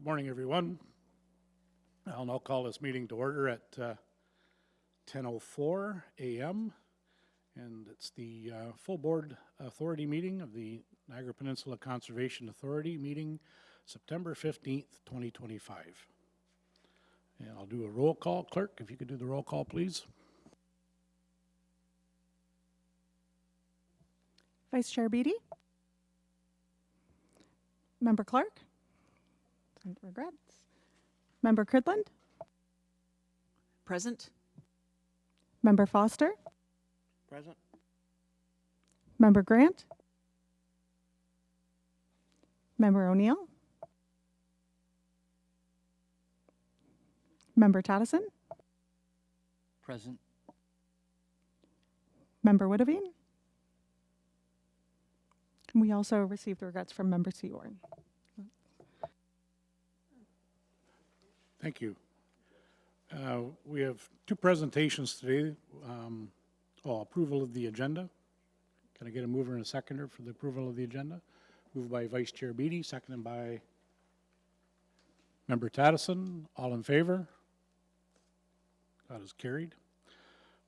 Morning, everyone. I'll now call this meeting to order at 10:04 a.m. and it's the full board authority meeting of the Niagara Peninsula Conservation Authority meeting September 15th, 2025. And I'll do a roll call. Clerk, if you could do the roll call, please. Vice Chair Beatty. Member Clark. Regrets. Member Cridland. Present. Member Foster. Present. Member Grant. Member O'Neill. Member Tattison. Present. Member Witteveen. And we also received regrets from Member Seaborn. Thank you. We have two presentations today. Approval of the agenda. Can I get a mover and a seconder for the approval of the agenda? Moved by Vice Chair Beatty, seconded by Member Tattison. All in favor? That is carried.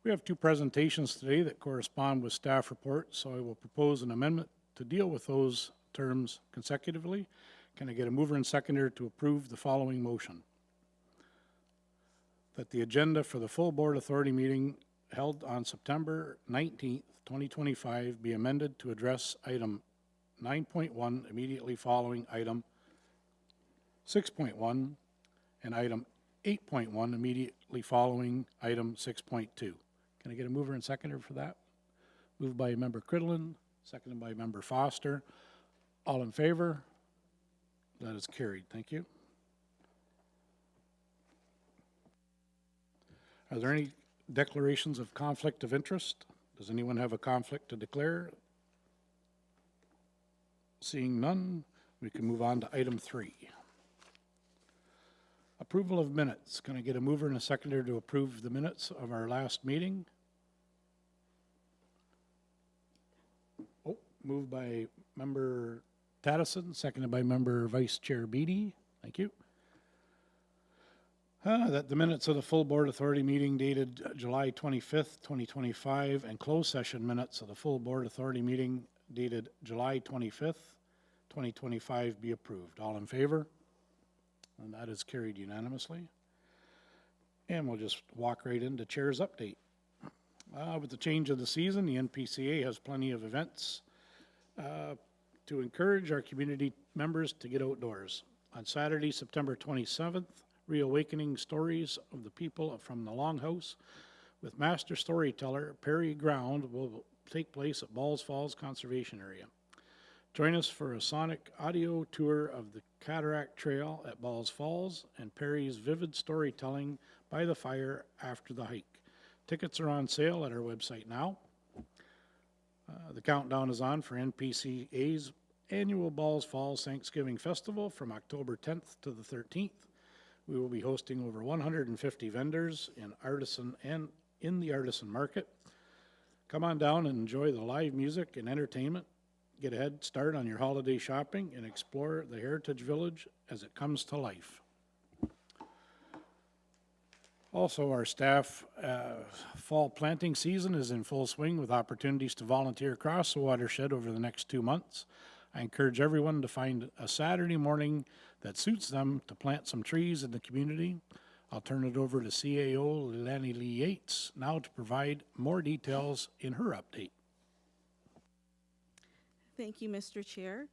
We have two presentations today that correspond with staff reports, so I will propose an amendment to deal with those terms consecutively. Can I get a mover and seconder to approve the following motion? That the agenda for the full board authority meeting held on September 19th, 2025 be amended to address item 9.1 immediately following item 6.1 and item 8.1 immediately following item 6.2. Can I get a mover and seconder for that? Moved by Member Cridland, seconded by Member Foster. All in favor? That is carried. Thank you. Are there any declarations of conflict of interest? Does anyone have a conflict to declare? Seeing none, we can move on to item 3. Approval of minutes. Can I get a mover and a seconder to approve the minutes of our last meeting? Moved by Member Tattison, seconded by Member Vice Chair Beatty. Thank you. That the minutes of the full board authority meeting dated July 25th, 2025 and closed session minutes of the full board authority meeting dated July 25th, 2025 be approved. All in favor? And that is carried unanimously. And we'll just walk right into Chair's update. With the change of the season, the NPCA has plenty of events to encourage our community members to get outdoors. On Saturday, September 27th, Reawakening Stories of the People from the Longhouse with master storyteller Perry Ground will take place at Balls Falls Conservation Area. Join us for a sonic audio tour of the Cataract Trail at Balls Falls and Perry's vivid storytelling by the fire after the hike. Tickets are on sale at our website now. The countdown is on for NPCA's annual Balls Falls Thanksgiving Festival from October 10th to the 13th. We will be hosting over 150 vendors in the artisan market. Come on down and enjoy the live music and entertainment. Get a head start on your holiday shopping and explore the Heritage Village as it comes to life. Also, our staff fall planting season is in full swing with opportunities to volunteer across the watershed over the next 2 months. I encourage everyone to find a Saturday morning that suits them to plant some trees in the community. I'll turn it over to CAO Lenny Lee Yates now to provide more details in her update. Thank you, Mr. Chair.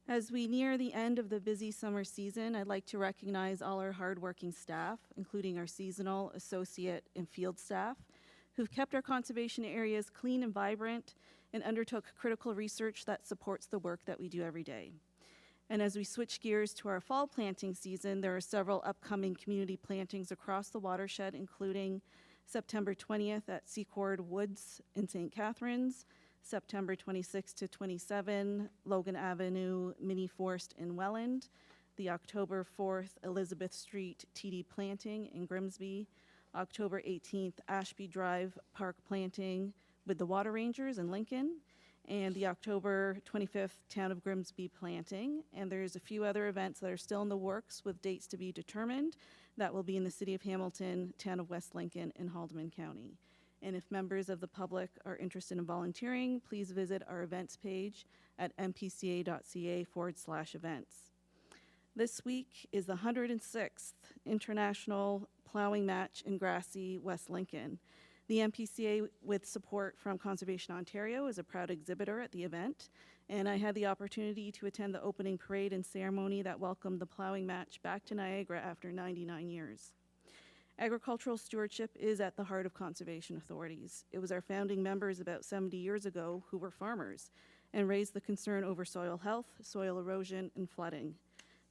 As we near the end of the busy summer season, I'd like to recognize all our hardworking staff, including our seasonal, associate, and field staff, who've kept our conservation areas clean and vibrant and undertook critical research that supports the work that we do every day. And as we switch gears to our fall planting season, there are several upcoming community plantings across the watershed, including September 20th at Secord Woods in St. Catharines, September 26 to 27, Logan Avenue Mini Forest in Welland, the October 4th Elizabeth Street TD planting in Grimsby, October 18th Ashby Drive Park planting with the Water Rangers in Lincoln, and the October 25th Town of Grimsby planting. And there's a few other events that are still in the works with dates to be determined that will be in the City of Hamilton, Town of West Lincoln, and Haldeman County. And if members of the public are interested in volunteering, please visit our events page at npca.ca/events. This week is the 106th International Plowing Match in Grassy, West Lincoln. The NPCA, with support from Conservation Ontario, is a proud exhibitor at the event, and I had the opportunity to attend the opening parade and ceremony that welcomed the plowing match back to Niagara after 99 years. Agricultural stewardship is at the heart of conservation authorities. It was our founding members about 70 years ago who were farmers and raised the concern over soil health, soil erosion, and flooding.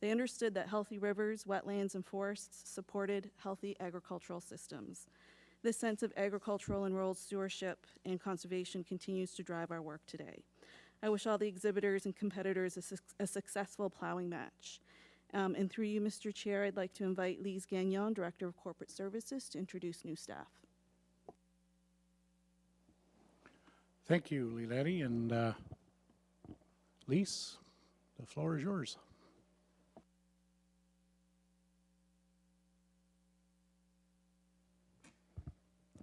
They understood that healthy rivers, wetlands, and forests supported healthy agricultural systems. This sense of agricultural and rural stewardship and conservation continues to drive our work today. I wish all the exhibitors and competitors a successful plowing match. And through you, Mr. Chair, I'd like to invite Lise Gagnon, Director of Corporate Services, to introduce new staff. Thank you, Leilani, and Lise, the floor is yours.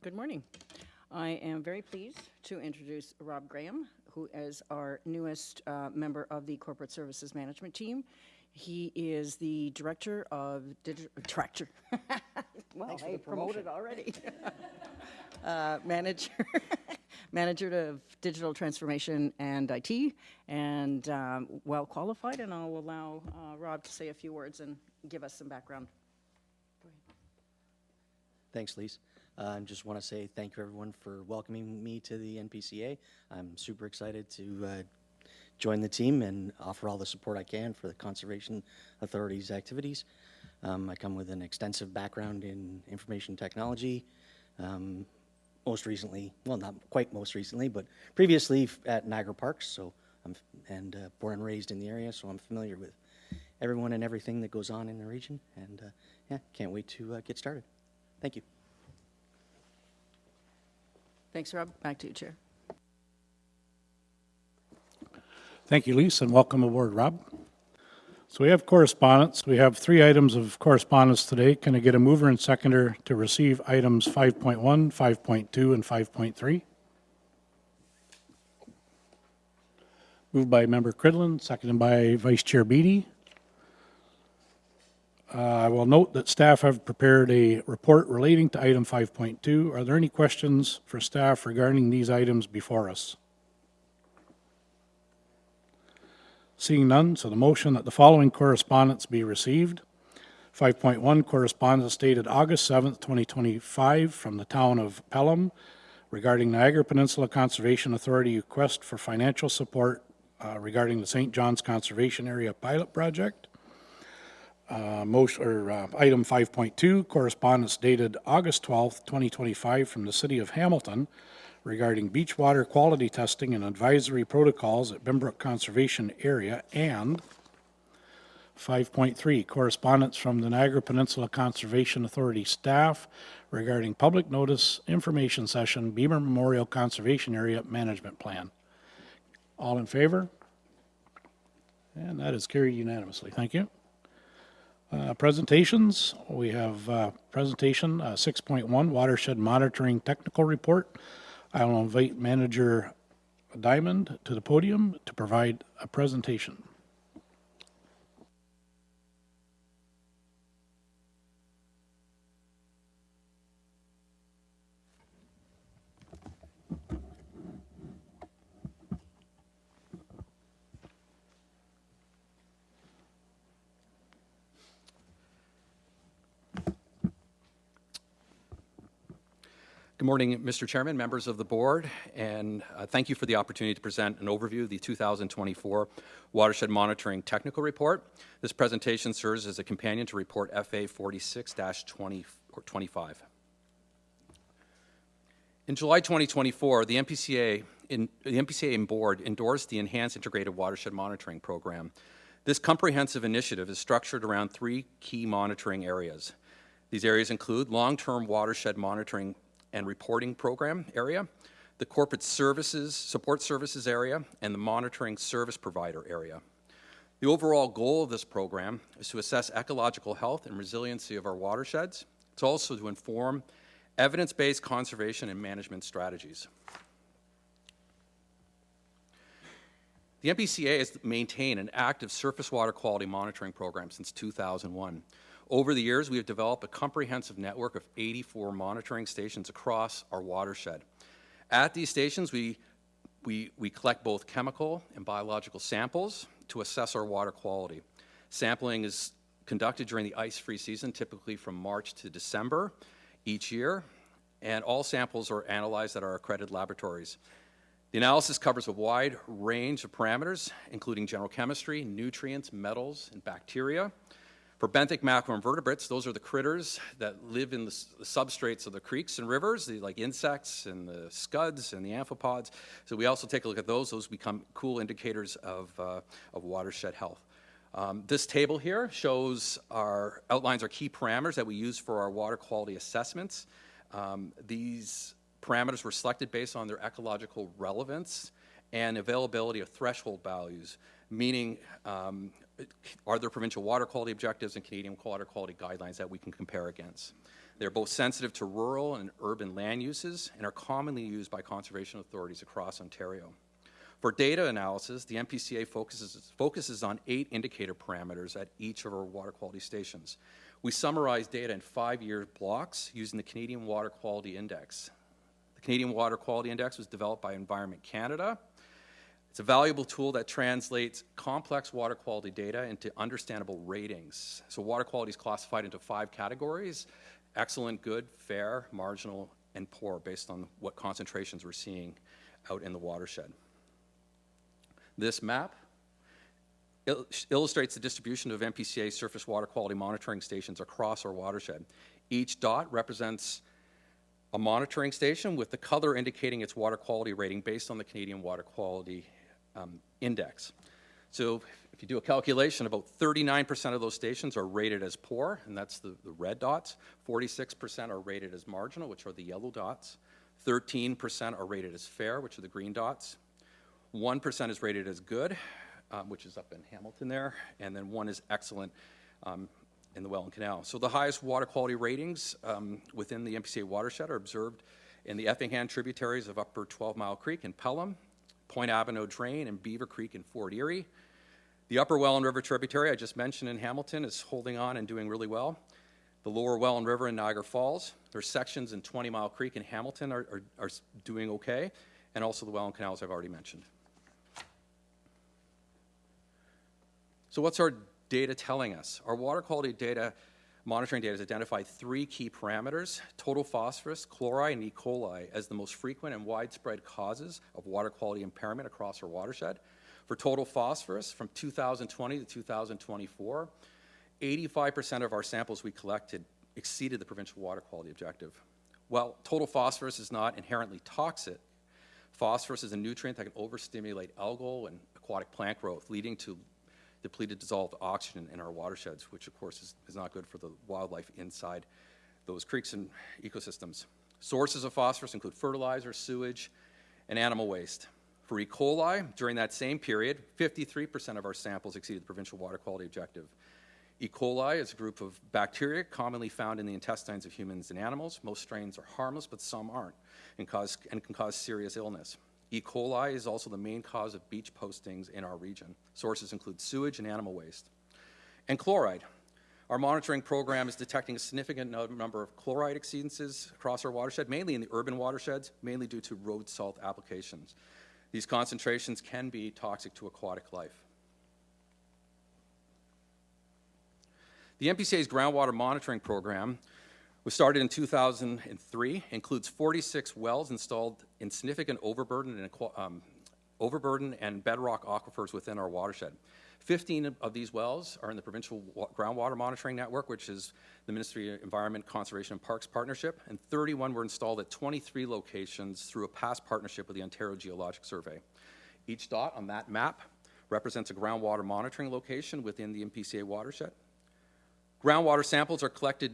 Good morning. I am very pleased to introduce Rob Graham, who is our newest member of the Corporate Services Management Team. He is the Director of Director. Well, I promoted already. Manager of Digital Transformation and IT, and well qualified, and I'll allow Rob to say a few words and give us some background. Thanks, Lise. I just want to say thank you, everyone, for welcoming me to the NPCA. I'm super excited to join the team and offer all the support I can for the Conservation Authority's activities. I come with an extensive background in information technology. Most recently, well, not quite most recently, but previously at Niagara Parks. So born and raised in the area, so I'm familiar with everyone and everything that goes on in the region. And yeah, can't wait to get started. Thank you. Thanks, Rob. Back to you, Chair. Thank you, Lise, and welcome aboard, Rob. So we have correspondence. We have 3 items of correspondence today. Can I get a mover and seconder to receive items 5.1, 5.2, and 5.3? Moved by Member Cridlin, seconded by Vice Chair Beatty. I will note that staff have prepared a report relating to item 5.2. Are there any questions for staff regarding these items before us? Seeing none, so the motion that the following correspondence be received. 5.1, correspondence dated August 7th, 2025, from the town of Pelham regarding Niagara Peninsula Conservation Authority request for financial support regarding the St. John's Conservation Area Pilot Project. Item 5.2, correspondence dated August 12th, 2025, from the City of Hamilton regarding beach water quality testing and advisory protocols at Bimbrook Conservation Area, and 5.3, correspondence from the Niagara Peninsula Conservation Authority staff regarding public notice information session, Beamer Memorial Conservation Area Management Plan. All in favor? And that is carried unanimously. Thank you. Presentations. We have presentation 6.1, Watershed Monitoring Technical Report. I will invite Manager Diamond to the podium to provide a presentation. Good morning, Mr. Chairman, members of the board, and thank you for the opportunity to present an overview of the 2024 Watershed Monitoring Technical Report. This presentation serves as a companion to Report FA 46-25. In July 2024, the NPCA and board endorsed the Enhanced Integrated Watershed Monitoring Program. This comprehensive initiative is structured around 3 key monitoring areas. These areas include long-term watershed monitoring and reporting program area, the the corporate services, support services area, and the monitoring service provider area. The overall goal of this program is to assess ecological health and resiliency of our watersheds. It's also to inform evidence-based conservation and management strategies. The NPCA has maintained an active surface water quality monitoring program since 2001. Over the years, we have developed a comprehensive network of 84 monitoring stations across our watershed. At these stations, we collect both chemical and biological samples to assess our water quality. Sampling is conducted during the ice-free season, typically from March to December each year, and all samples are analyzed at our accredited laboratories. The analysis covers a wide range of parameters, including general chemistry, nutrients, metals, and bacteria. For benthic macroinvertebrates, those are the critters that live in the substrates of the creeks and rivers, like insects and the scuds and the amphipods. So we also take a look at those. Those become cool indicators of watershed health. This table here outlines our key parameters that we use for our water quality assessments. These parameters were selected based on their ecological relevance and availability of threshold values, meaning are there provincial water quality objectives and Canadian water quality guidelines that we can compare against. They're both sensitive to rural and urban land uses and are commonly used by conservation authorities across Ontario. For data analysis, the NPCA focuses on 8 indicator parameters at each of our water quality stations. We summarize data in 5-year blocks using the Canadian Water Quality Index. The Canadian Water Quality Index was developed by Environment Canada. It's a valuable tool that translates complex water quality data into understandable ratings. So water quality is classified into 5 categories: excellent, good, fair, marginal, and poor, based on what concentrations we're seeing out in the watershed. This map illustrates the distribution of NPCA surface water quality monitoring stations across our watershed. Each dot represents a monitoring station with the color indicating its water quality rating based on the Canadian Water Quality Index. So if you do a calculation, about 39% of those stations are rated as poor, and that's the red dots. 46% are rated as marginal, which are the yellow dots. 13% are rated as fair, which are the green dots. 1% is rated as good, which is up in Hamilton there, and then 1 is excellent in the Welland Canal. So the highest water quality ratings within the NPCA watershed are observed in the Effingham tributaries of Upper 12 Mile Creek in Pelham, Point Avenue Drain and Beaver Creek in Fort Erie. The Upper Welland River tributary I just mentioned in Hamilton is holding on and doing really well. The Lower Welland River in Niagara Falls. There's sections in 20 Mile Creek in Hamilton are doing okay, and also the Welland Canal, as I've already mentioned. So what's our data telling us? Our water quality data, monitoring data, has identified 3 key parameters: total phosphorus, chloride, and E. coli as the most frequent and widespread causes of water quality impairment across our watershed. For total phosphorus, from 2020 to 2024, 85% of our samples we collected exceeded the provincial water quality objective. While total phosphorus is not inherently toxic, phosphorus is a nutrient that can overstimulate algal and aquatic plant growth, leading to depleted dissolved oxygen in our watersheds, which of course is not good for the wildlife inside those creeks and ecosystems. Sources of phosphorus include fertilizer, sewage, and animal waste. For E. coli, during that same period, 53% of our samples exceeded the provincial water quality objective. E. coli is a group of bacteria commonly found in the intestines of humans and animals. Most strains are harmless, but some aren't, and can cause serious illness. E. coli is also the main cause of beach postings in our region. Sources include sewage and animal waste. And chloride. Our monitoring program is detecting a significant number of chloride exceedances across our watershed, mainly in the urban watersheds, mainly due to road salt applications. These concentrations can be toxic to aquatic life. The NPCA's groundwater monitoring program was started in 2003, includes 46 wells installed in significant overburden and bedrock aquifers within our watershed. 15 of these wells are in the provincial groundwater monitoring network, which is the Ministry of Environment, Conservation and Parks partnership, and 31 were installed at 23 locations through a past partnership with the Ontario Geologic Survey. Each dot on that map represents a groundwater monitoring location within the NPCA watershed. Groundwater samples are collected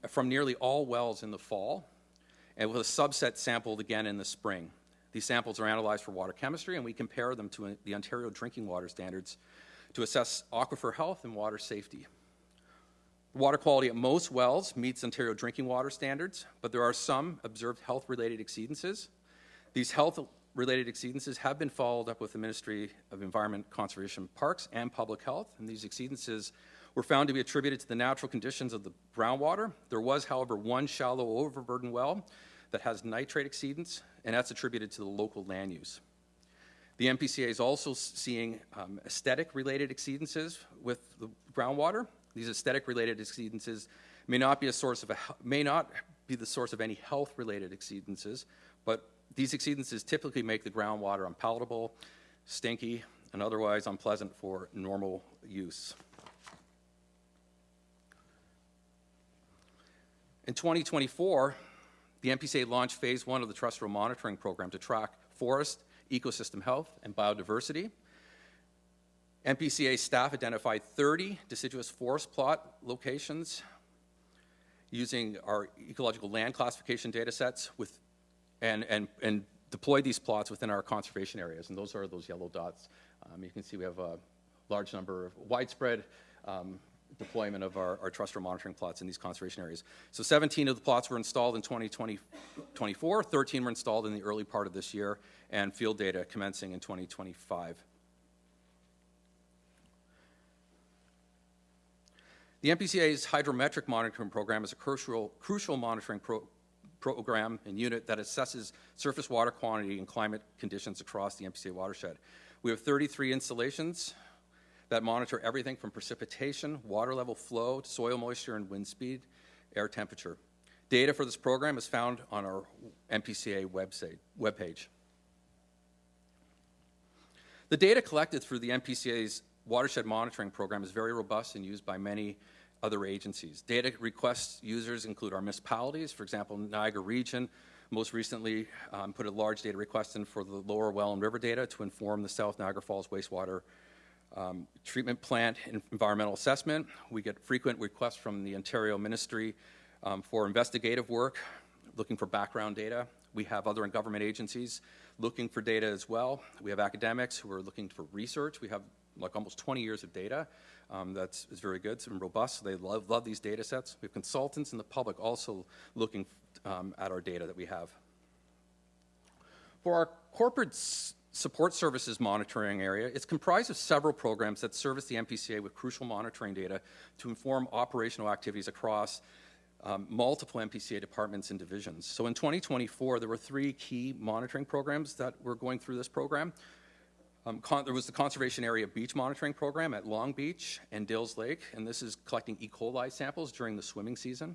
from nearly all wells in the fall, and with a subset sampled again in the spring. These samples are analyzed for water chemistry, and we compare them to the Ontario drinking water standards to assess aquifer health and water safety. Water quality at most wells meets Ontario drinking water standards, but there are some observed health-related exceedances. These health-related exceedances have been followed up with the Ministry of Environment, Conservation, Parks, and Public Health, and these exceedances were found to be attributed to the natural conditions of the groundwater. There was, however, one shallow overburden well that has nitrate exceedance, and that's attributed to the local land use. The NPCA is also seeing aesthetic-related exceedances with the groundwater. These aesthetic-related exceedances may not be the source of any health-related exceedances, but these exceedances typically make the groundwater unpalatable, stinky, and otherwise unpleasant for normal use. In 2024, the NPCA launched phase 1 of the terrestrial monitoring program to track forest, ecosystem health, and biodiversity. NPCA staff identified 30 deciduous forest plot locations using our ecological land classification data sets and deployed these plots within our conservation areas, and those are those yellow dots. You can see we have a large number of widespread deployment of our terrestrial monitoring plots in these conservation areas. So 17 of the plots were installed in 2024, 13 were installed in the early part of this year, and field data commencing in 2025. The NPCA's hydrometric monitoring program is a crucial monitoring program and unit that assesses surface water quantity and climate conditions across the NPCA watershed. We have 33 installations that monitor everything from precipitation, water level flow, to soil moisture and wind speed, air temperature. Data for this program is found on our NPCA webpage. The data collected through the NPCA's watershed monitoring program is very robust and used by many other agencies. Data requests users include our municipalities. For example, Niagara region most recently put a large data request in for the lower well and river data to inform the South Niagara Falls wastewater treatment plant environmental assessment. We get frequent requests from the Ontario Ministry for investigative work, looking for background data. We have other government agencies looking for data as well. We have academics who are looking for research. We have like almost 20 years of data. That's very good, it's robust. So they love these data sets. We have consultants and the public also looking at our data that we have. For our corporate support services monitoring area, it's comprised of several programs that service the NPCA with crucial monitoring data to inform operational activities across multiple NPCA departments and divisions. So in 2024, there were 3 key monitoring programs that were going through this program. There was the Conservation Area Beach Monitoring Program at Long Beach and Dills Lake, and this is collecting E. coli samples during the swimming season.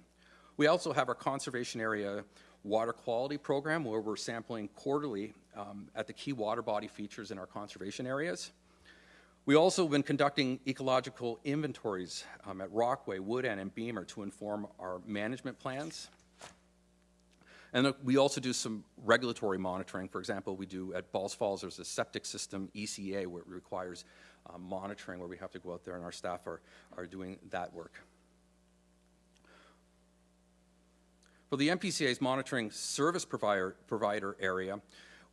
We also have our Conservation Area Water Quality Program, where we're sampling quarterly at the key water body features in our conservation areas. We also have been conducting ecological inventories at Rockway, Wood End, and Beamer to inform our management plans. And we also do some regulatory monitoring. For example, we do at Balls Falls, there's a septic system ECA where it requires monitoring, where we have to go out there and our staff are doing that work. For the NPCA's monitoring service provider area,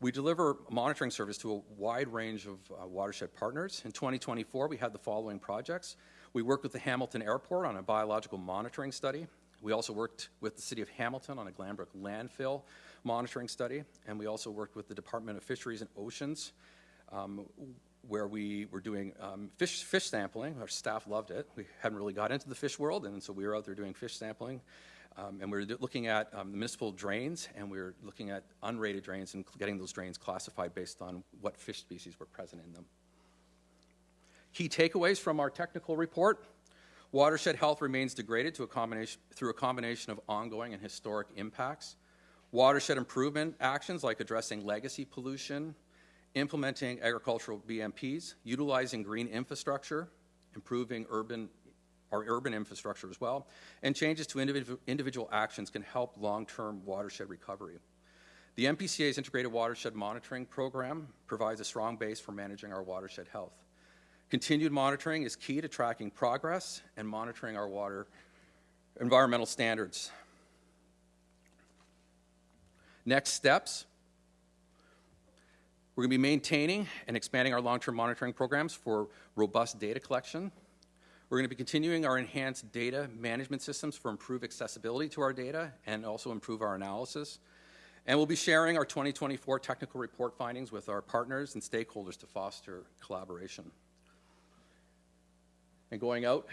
we deliver monitoring service to a wide range of watershed partners. In 2024, we had the following projects. We worked with the Hamilton Airport on a biological monitoring study. We also worked with the City of Hamilton on a Glanbrook landfill monitoring study, and we also worked with the Department of Fisheries and Oceans, where we were doing fish sampling. Our staff loved it. We hadn't really got into the fish world, and so we were out there doing fish sampling. And we were looking at the municipal drains, and we were looking at unrated drains and getting those drains classified based on what fish species were present in them. Key takeaways from our technical report: watershed health remains degraded through a combination of ongoing and historic impacts. Watershed improvement actions like addressing legacy pollution, implementing agricultural BMPs, utilizing green infrastructure, improving our urban infrastructure as well, and changes to individual actions can help long-term watershed recovery. The NPCA's Integrated Watershed Monitoring Program provides a strong base for managing our watershed health. Continued monitoring is key to tracking progress and monitoring our water environmental standards. Next steps. We're going to be maintaining and expanding our long-term monitoring programs for robust data collection. We're going to be continuing our enhanced data management systems for improved accessibility to our data and also improve our analysis. And we'll be sharing our 2024 technical report findings with our partners and stakeholders to foster collaboration. And going out,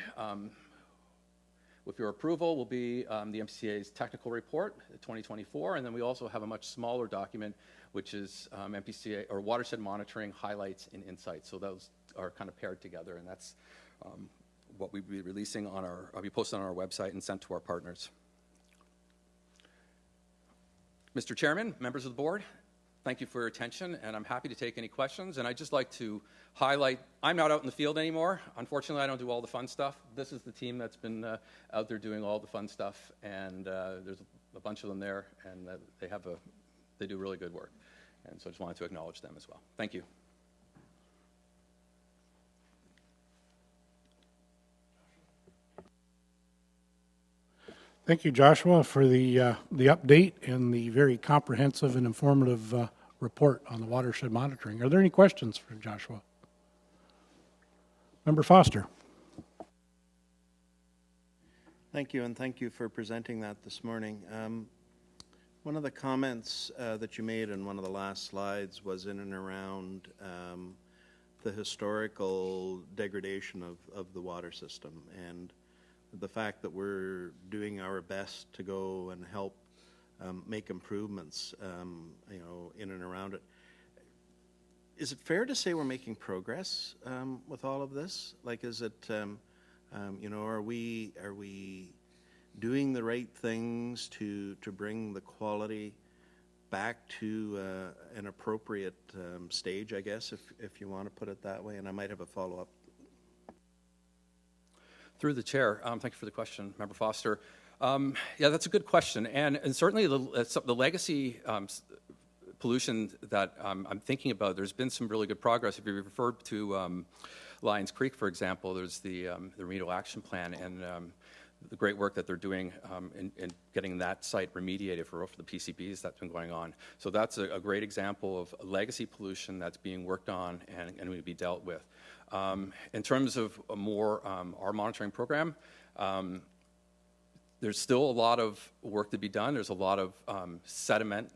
with your approval, will be the MPCA's technical report, 2024, and then we also have a much smaller document, which is MPCA, or watershed monitoring highlights and insights. So those are kind of paired together, and that's what we'll be releasing on our, I'll be posted on our website and sent to our partners. Mr. Chairman, members of the board, thank you for your attention, and I'm happy to take any questions. And I'd just like to highlight, I'm not out in the field anymore. Unfortunately, I don't do all the fun stuff. This is the team that's been out there doing all the fun stuff, and there's a bunch of them there, and they do really good work. And so I just wanted to acknowledge them as well. Thank you. Thank you, Joshua, for the update and the very comprehensive and informative report on the watershed monitoring. Are there any questions for Joshua? Member Foster. Thank you, and thank you for presenting that this morning. One of the comments that you made in one of the last slides was in and around the historical degradation of the water system, and the fact that we're doing our best to go and help make improvements, you know, in and around it. Is it fair to say we're making progress with all of this? Like, is it, you know, are we doing the right things to bring the quality back to an appropriate stage, I guess, if you want to put it that way? And I might have a follow-up. Through the chair, thank you for the question, Member Foster. Yeah, that's a good question, and certainly the legacy pollution that I'm thinking about, there's been some really good progress. If you refer to Lions Creek, for example, there's the remedial action plan and the great work that they're doing in getting that site remediated for the PCBs that's been going on. So that's a great example of legacy pollution that's being worked on and will be dealt with. In terms of more our monitoring program, there's still a lot of work to be done. There's a lot of sediment,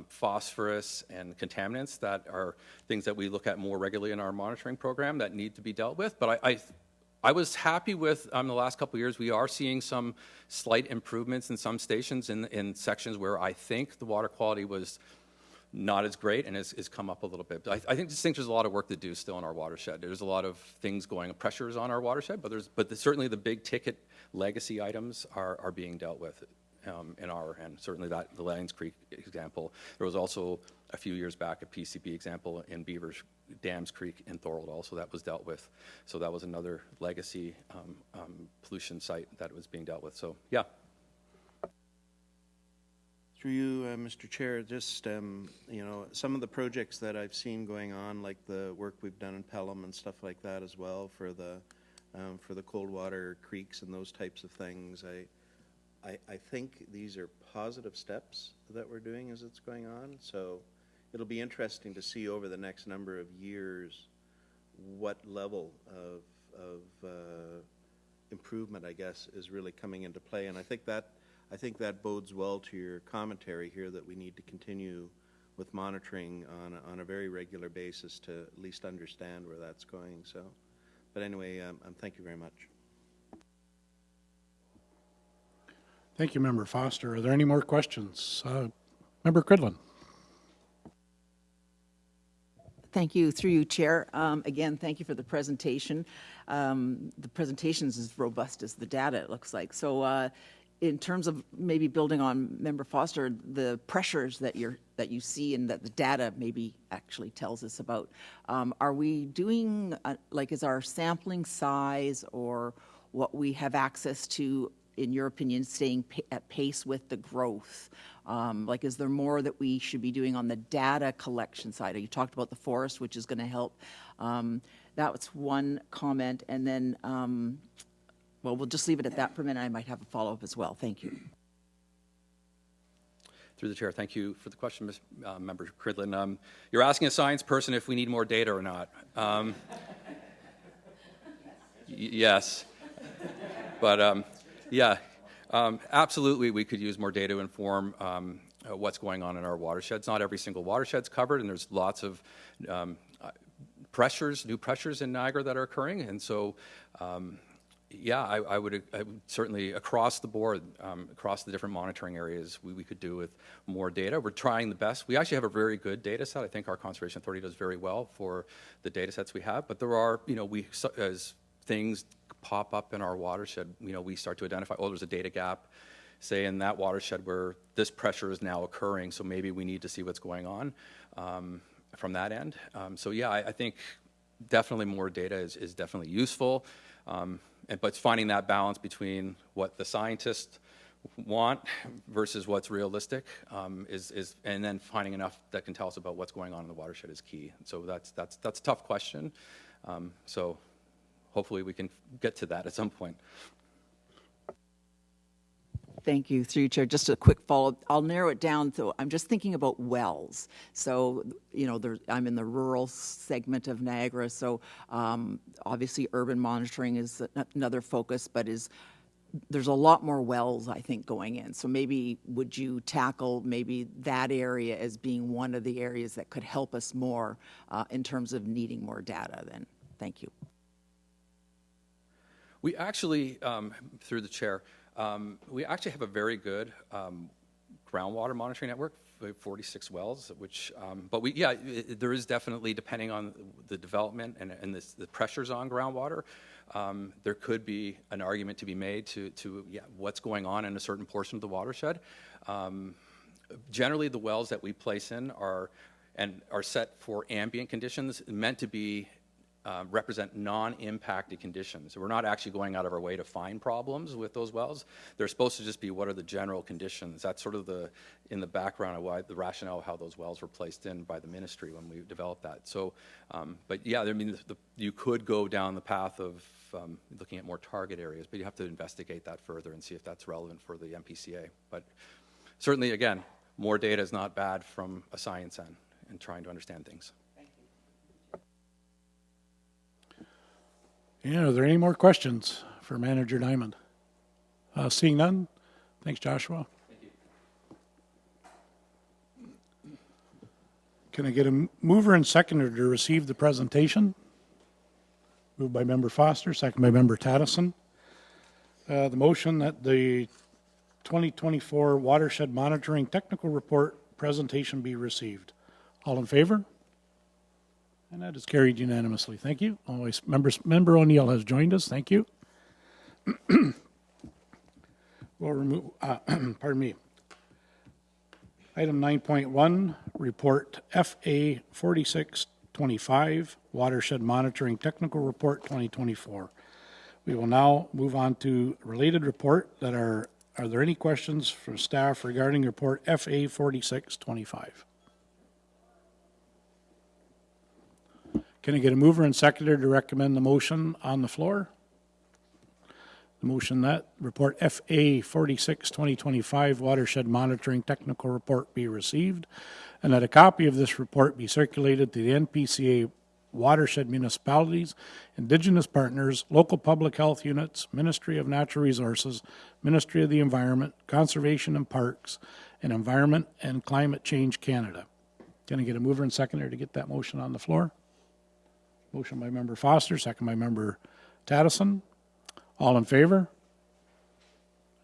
phosphorus, and contaminants that are things that we look at more regularly in our monitoring program that need to be dealt with. But I was happy with the last couple of years. We are seeing some slight improvements in some stations in sections where I think the water quality was not as great and has come up a little bit. But I think there's a lot of work to do still in our watershed. There's a lot of things pressures on our watershed, but certainly the big ticket legacy items are being dealt with in our, and certainly the Lions Creek example. There was also a few years back a PCB example in Beavers Dams Creek in Thorold also that was dealt with. So that was another legacy pollution site that was being dealt with. So yeah. Through you, Mr. Chair, just, you know, some of the projects that I've seen going on, like the work we've done in Pelham and stuff like that as well for the cold water creeks and those types of things, I think these are positive steps that we're doing as it's going on. So it'll be interesting to see over the next number of years what level of improvement, I guess, is really coming into play. And I think that bodes well to your commentary here that we need to continue with monitoring on a very regular basis to at least understand where that's going. So, but anyway, thank you very much. Thank you, Member Foster. Are there any more questions? Member Cridlin. Thank you. Through you, Chair. Again, thank you for the presentation. The presentation is as robust as the data, it looks like. So in terms of maybe building on Member Foster, the pressures that you see and that the data maybe actually tells us about, are we doing, is our sampling size or what we have access to, in your opinion, staying at pace with the growth? Is there more that we should be doing on the data collection side? You talked about the forest, which is going to help. That was one comment. And then, well, we'll just leave it at that for a minute. I might have a follow-up as well. Thank you. Through the chair, thank you for the question, Member Cridlin. You're asking a science person if we need more data or not. Yes. But yeah, absolutely we could use more data to inform what's going on in our watersheds. Not every single watershed's covered, and there's lots of new pressures in Niagara that are occurring. And so, yeah, I would certainly, across the board, across the different monitoring areas, we could do with more data. We're trying the best. We actually have a very good data set. I think our Conservation Authority does very well for the data sets we have. But there are, as things pop up in our watershed, we start to identify, oh, there's a data gap, say in that watershed where this pressure is now occurring, so maybe we need to see what's going on from that end. So yeah, I think definitely more data is definitely useful, but it's finding that balance between what the scientists want versus what's realistic and then finding enough that can tell us about what's going on in the watershed is key. So that's a tough question. So hopefully we can get to that at some point. Thank you, through you, Chair. Just a quick follow. I'll narrow it down. So I'm just thinking about wells. So, I'm in the rural segment of Niagara. So obviously urban monitoring is another focus, but there's a lot more wells, I think, going in. So maybe would you tackle maybe that area as being one of the areas that could help us more in terms of needing more data then? Thank you. We actually, through the chair, we actually have a very good groundwater monitoring network, 46 wells, but there is definitely, depending on the development and the pressures on groundwater, there could be an argument to be made to what's going on in a certain portion of the watershed. Generally, the wells that we place in are set for ambient conditions, meant to be represent non-impacted conditions. We're not actually going out of our way to find problems with those wells. They're supposed to just be what are the general conditions. That's sort of in the background of why the rationale of how those wells were placed in by the ministry when we developed that. So, but yeah, I mean, you could go down the path of looking at more target areas, but you have to investigate that further and see if that's relevant for the NPCA. But certainly, again, more data is not bad from a science end and trying to understand things. Yeah, are there any more questions for Manager Diamond? Seeing none, thanks, Joshua. Thank you. Can I get a mover and seconder to receive the presentation? Moved by Member Foster, second by Member Taddison. The motion that the 2024 Watershed Monitoring Technical Report presentation be received. All in favor? And that is carried unanimously. Thank you. Always, Member O'Neill has joined us. Thank you. We'll remove, pardon me. Item 9.1, report FA 4625, Watershed Monitoring Technical Report 2024. We will now move on to related report that are there any questions from staff regarding report FA 4625? Can I get a mover and seconder to recommend the motion on the floor? The motion that report FA 46-2025 Watershed Monitoring Technical Report be received, and that a copy of this report be circulated to the NPCA watershed municipalities, Indigenous partners, local public health units, Ministry of Natural Resources, Ministry of the Environment, Conservation and Parks, and Environment and Climate Change Canada. Can I get a mover and seconder to get that motion on the floor? Motion by Member Foster, second by Member Taddison. All in favor?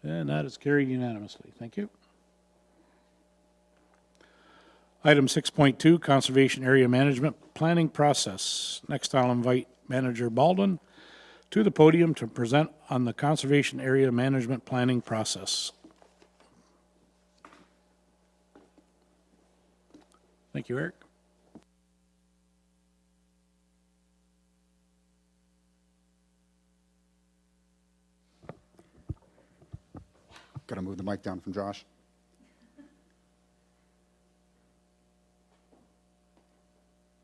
And that is carried unanimously. Thank you. Item 6.2, Conservation Area Management Planning Process. Next, I'll invite Manager Baldwin to the podium to present on the Conservation Area Management Planning Process. Thank you, Eric. Got to move the mic down from Josh.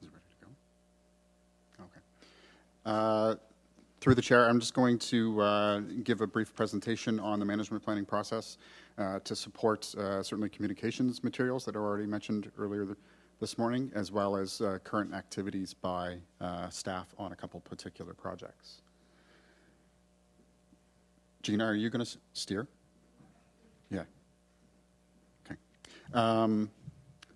Is it ready to go? Okay. Through the chair, I'm just going to give a brief presentation on the management planning process to support certainly communications materials that are already mentioned earlier this morning, as well as current activities by staff on a couple particular projects. Gina, are you going to steer? Yeah. Okay.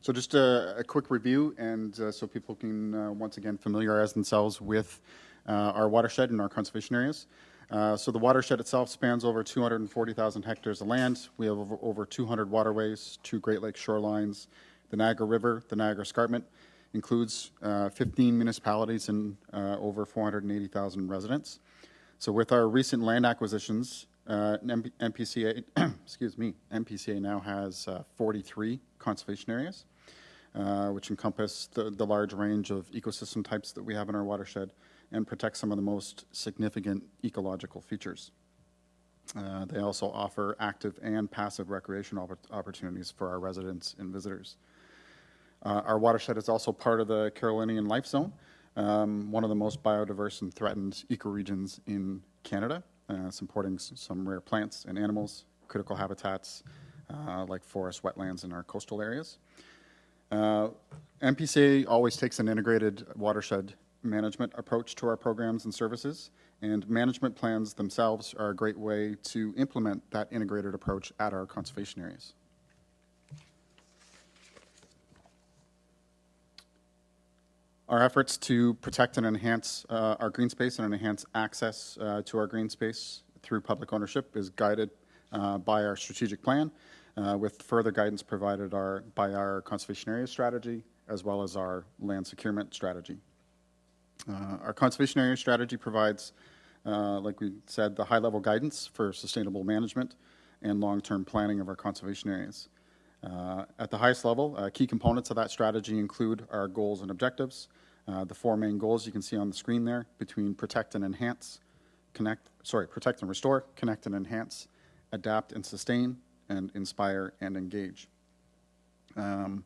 So just a quick review, and so people can once again familiarize themselves with our watershed and our conservation areas. So the watershed itself spans over 240,000 hectares of land. We have over 200 waterways, 2 Great Lakes shorelines. The Niagara River, the Niagara Escarpment, includes 15 municipalities and over 480,000 residents. So with our recent land acquisitions, NPCA, NPCA now has 43 conservation areas, which encompass the large range of ecosystem types that we have in our watershed and protect some of the most significant ecological features. They also offer active and passive recreation opportunities for our residents and visitors. Our watershed is also part of the Carolinian Life Zone, one of the most biodiverse and threatened ecoregions in Canada, supporting some rare plants and animals, critical habitats like forest, wetlands, and our coastal areas. NPCA always takes an integrated watershed management approach to our programs and services, and management plans themselves are a great way to implement that integrated approach at our conservation areas. Our efforts to protect and enhance our green space and enhance access to our green space through public ownership is guided by our strategic plan, with further guidance provided by our conservation area strategy, as well as our land securement strategy. Our conservation area strategy provides, like we said, the high-level guidance for sustainable management and long-term planning of our conservation areas. At the highest level, key components of that strategy include our goals and objectives. The 4 main goals you can see on the screen there between protect and enhance, protect and restore, connect and enhance, adapt and sustain, and inspire and engage. The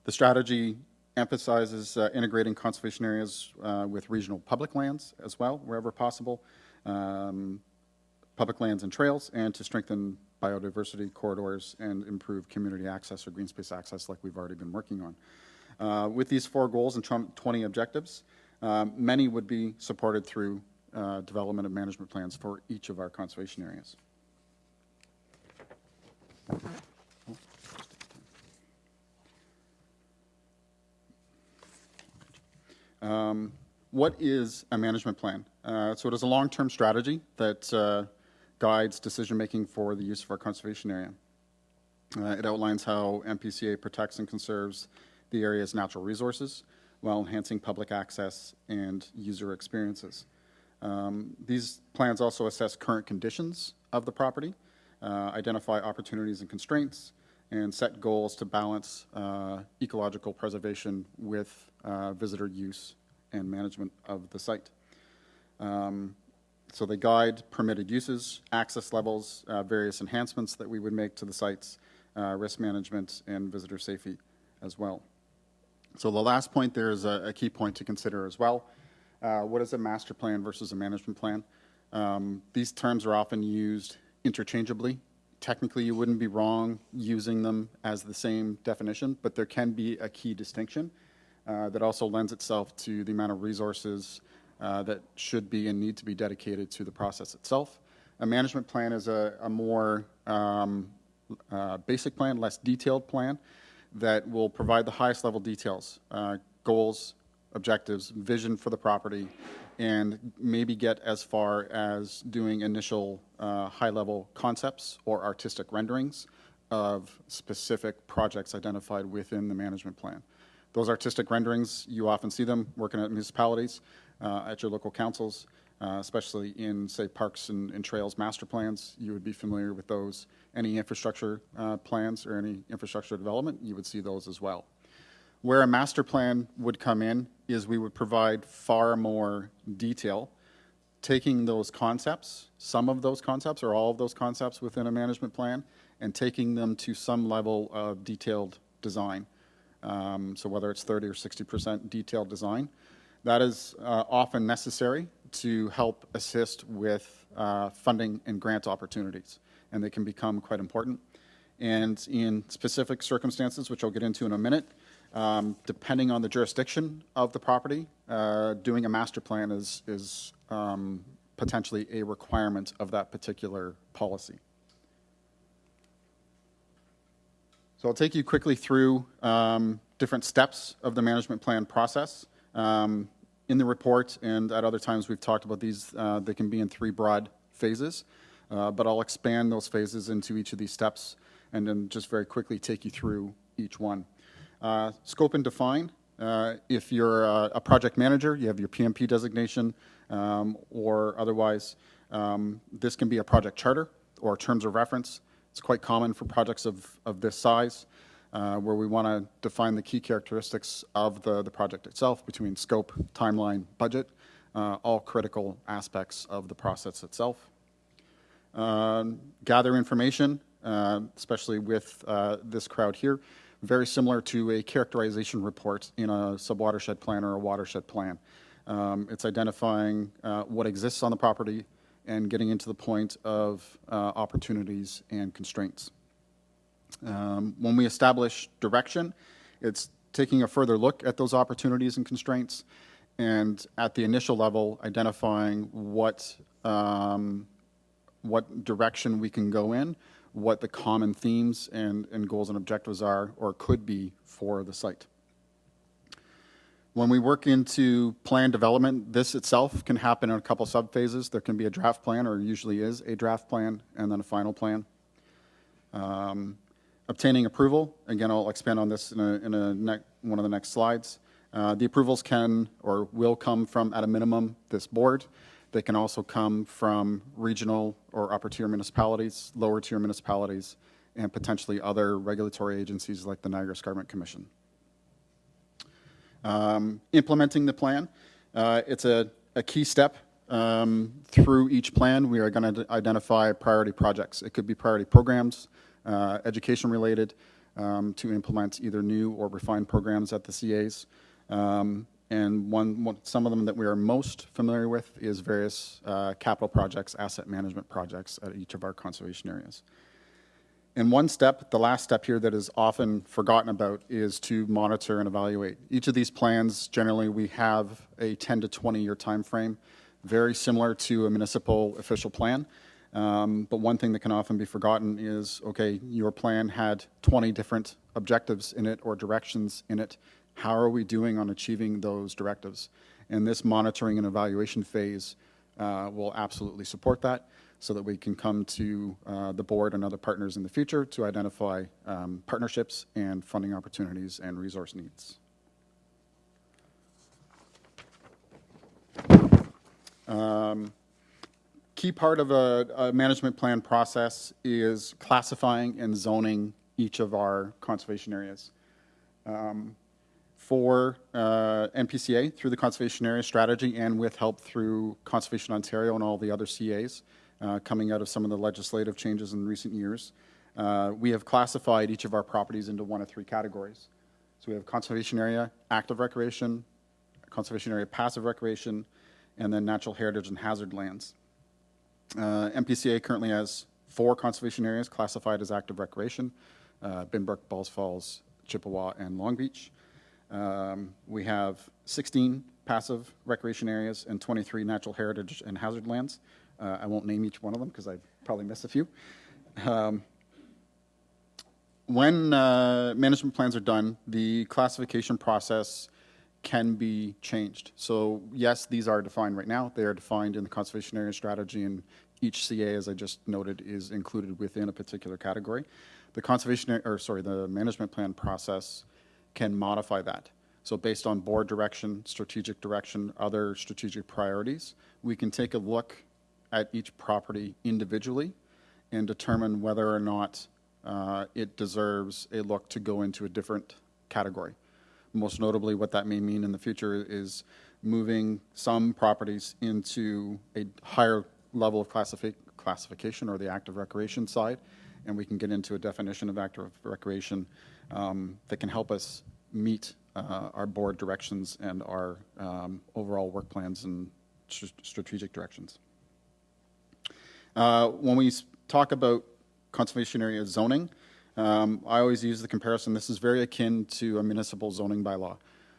strategy emphasizes integrating conservation areas with regional public lands as well, wherever possible, public lands and trails, and to strengthen biodiversity corridors and improve community access or green space access like we've already been working on. With these 4 goals and 20 objectives, many would be supported through development of management plans for each of our conservation areas. What is a management plan? So it is a long-term strategy that guides decision-making for the use of our conservation area. It outlines how NPCA protects and conserves the area's natural resources while enhancing public access and user experiences. These plans also assess current conditions of the property, identify opportunities and constraints, and set goals to balance ecological preservation with visitor use and management of the site. So they guide permitted uses, access levels, various enhancements that we would make to the sites, risk management, and visitor safety as well. So the last point there is a key point to consider as well. What is a master plan versus a management plan? These terms are often used interchangeably. Technically, you wouldn't be wrong using them as the same definition, but there can be a key distinction that also lends itself to the amount of resources that should be and need to be dedicated to the process itself. A management plan is a more basic plan, less detailed plan that will provide the highest level details, goals, objectives, vision for the property, and maybe get as far as doing initial high-level concepts or artistic renderings of specific projects identified within the management plan. Those artistic renderings, you often see them working at municipalities, at your local councils, especially in, say, parks and trails master plans. You would be familiar with those. Any infrastructure plans or any infrastructure development, you would see those as well. Where a master plan would come in is we would provide far more detail, taking those concepts, some of those concepts or all of those concepts within a management plan, and taking them to some level of detailed design. So whether it's 30 or 60% detailed design, that is often necessary to help assist with funding and grant opportunities, and they can become quite important. And in specific circumstances, which I'll get into in a minute, depending on the jurisdiction of the property, doing a master plan is potentially a requirement of that particular policy. So I'll take you quickly through different steps of the management plan process. In the report and at other times we've talked about these, they can be in 3 broad phases, but I'll expand those phases into each of these steps and then just very quickly take you through each one. Scope and define. If you're a project manager, you have your PMP designation, or otherwise, this can be a project charter or terms of reference. It's quite common for projects of this size, where we want to define the key characteristics of the project itself between scope, timeline, budget, all critical aspects of the process itself. Gather information, especially with this crowd here, very similar to a characterization report in a subwatershed plan or a watershed plan. It's identifying what exists on the property and getting into the point of opportunities and constraints. When we establish direction, it's taking a further look at those opportunities and constraints, and at the initial level, identifying what direction we can go in, what the common themes and goals and objectives are or could be for the site. When we work into plan development, this itself can happen in a couple subphases. There can be a draft plan, or usually is a draft plan, and then a final plan. Obtaining approval, again, I'll expand on this in one of the next slides. The approvals can or will come from, at a minimum, this board. They can also come from regional or upper tier municipalities, lower tier municipalities, and potentially other regulatory agencies like the Niagara Escarpment Commission. Implementing the plan, it's a key step. Through each plan, we are going to identify priority projects. It could be priority programs, education related, to implement either new or refined programs at the CAs. And some of them that we are most familiar with is various capital projects, asset management projects at each of our conservation areas. And one step, the last step here that is often forgotten about, is to monitor and evaluate. Each of these plans, generally we have a 10 to 20 year time frame, very similar to a municipal official plan. But one thing that can often be forgotten is, okay, your plan had 20 different objectives in it or directions in it. How are we doing on achieving those directives? And this monitoring and evaluation phase will absolutely support that, so that we can come to the board and other partners in the future to identify partnerships and funding opportunities and resource needs. Key part of a management plan process is classifying and zoning each of our conservation areas. For NPCA, through the Conservation Area Strategy and with help through Conservation Ontario and all the other CAs, coming out of some of the legislative changes in recent years, we have classified each of our properties into 1 of 3 categories. So we have conservation area, active recreation, conservation area, passive recreation, and then natural heritage and hazard lands. MPCA currently has 4 conservation areas classified as active recreation, Binbrook, Balls Falls, Chippewa, and Long Beach. We have 16 passive recreation areas and 23 natural heritage and hazard lands. I won't name each one of them because I probably miss a few. When management plans are done, the classification process can be changed. So yes, these are defined right now. They are defined in the Conservation Area Strategy, and each CA, as I just noted, is included within a particular category. The management plan process can modify that. So based on board direction, other strategic priorities, we can take a look at each property individually and determine whether or not it deserves a look to go into a different category. Most notably, what that may mean in the future is moving some properties into a higher level of classification, or the active recreation side, and we can get into a definition of active recreation that can help us meet our board directions and our overall work plans and strategic directions. When we talk about conservation area zoning, I always use the comparison. This is very akin to a municipal zoning bylaw.